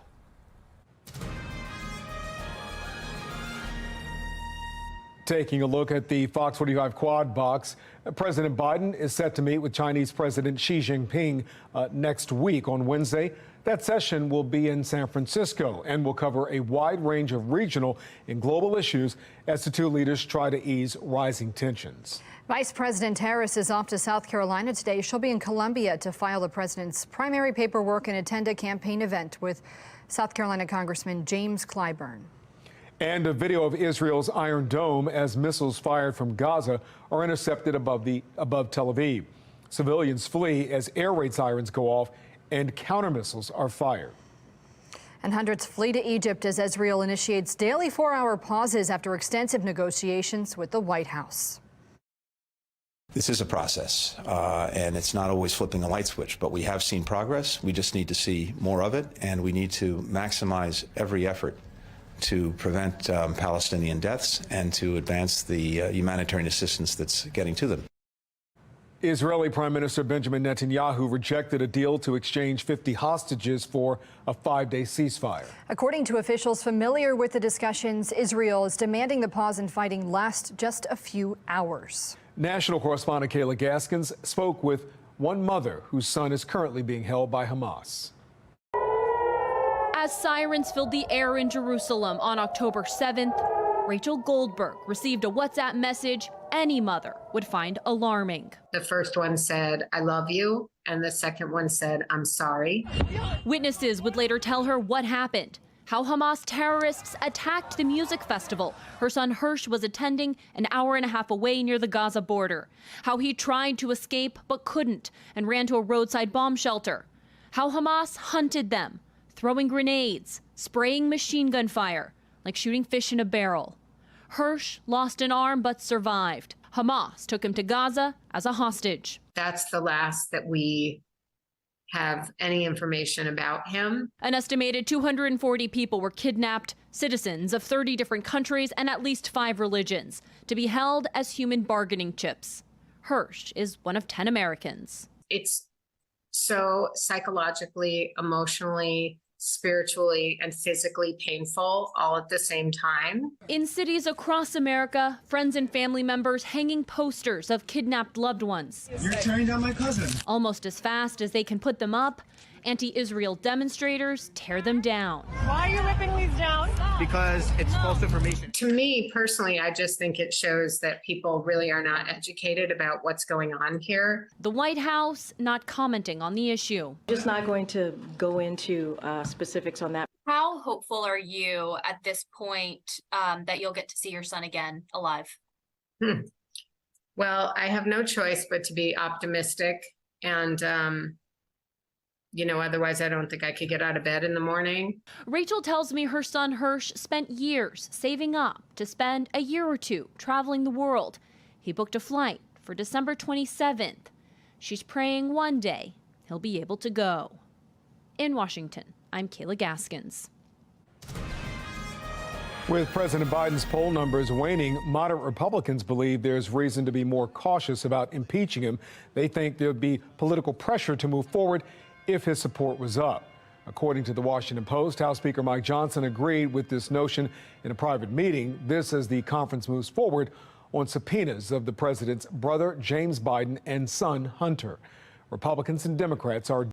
Taking a look at the Fox 45 quad box, President Biden is set to meet with Chinese President Xi Jinping next week on Wednesday. That session will be in San Francisco and will cover a wide range of regional and global issues as the two leaders try to ease rising tensions. Vice President Harris is off to South Carolina today. She'll be in Columbia to file the president's primary paperwork and attend a campaign event with South Carolina Congressman James Clyburn. And a video of Israel's Iron Dome as missiles fired from Gaza are intercepted above Tel Aviv. Civilians flee as air raid sirens go off and counter missiles are fired. And hundreds flee to Egypt as Israel initiates daily 4-hour pauses after extensive negotiations with the White House. This is a process, and it's not always flipping a light switch, but we have seen progress. We just need to see more of it, and we need to maximize every effort to prevent Palestinian deaths and to advance the humanitarian assistance that's getting to them. Israeli Prime Minister Benjamin Netanyahu rejected a deal to exchange 50 hostages for a 5-day ceasefire. According to officials familiar with the discussions, Israel is demanding the pause in fighting last just a few hours. National correspondent Kayla Gaskins spoke with one mother whose son is currently being held by Hamas. As sirens filled the air in Jerusalem on October 7th, Rachel Goldberg received a WhatsApp message any mother would find alarming. The first one said, "I love you," and the second one said, "I'm sorry." Witnesses would later tell her what happened. How Hamas terrorists attacked the music festival her son Hirsch was attending an hour and a half away near the Gaza border. How he tried to escape but couldn't and ran to a roadside bomb shelter. How Hamas hunted them, throwing grenades, spraying machine gun fire, like shooting fish in a barrel. Hirsch lost an arm but survived. Hamas took him to Gaza as a hostage. That's the last that we have any information about him. An estimated 240 people were kidnapped, citizens of 30 different countries and at least 5 religions, to be held as human bargaining chips. Hirsch is one of 10 Americans. It's so psychologically, emotionally, spiritually, and physically painful all at the same time. In cities across America, friends and family members hanging posters of kidnapped loved ones. You're tearing down my cousin. Almost as fast as they can put them up, anti-Israel demonstrators tear them down. Why are you ripping these down? Because it's false information. To me personally, I just think it shows that people really are not educated about what's going on here. The White House not commenting on the issue. Just not going to go into specifics on that. How hopeful are you at this point that you'll get to see your son again alive? Well, I have no choice but to be optimistic, and otherwise I don't think I could get out of bed in the morning. Rachel tells me her son Hirsch spent years saving up to spend a year or two traveling the world. He booked a flight for December 27th. She's praying one day he'll be able to go. In Washington, I'm Kayla Gaskins. With President Biden's poll numbers waning, moderate Republicans believe there's reason to be more cautious about impeaching him. They think there'd be political pressure to move forward if his support was up. According to the Washington Post, House Speaker Mike Johnson agreed with this notion in a private meeting. This as the conference moves forward on subpoenas of the president's brother, James Biden, and son, Hunter. Republicans and Democrats are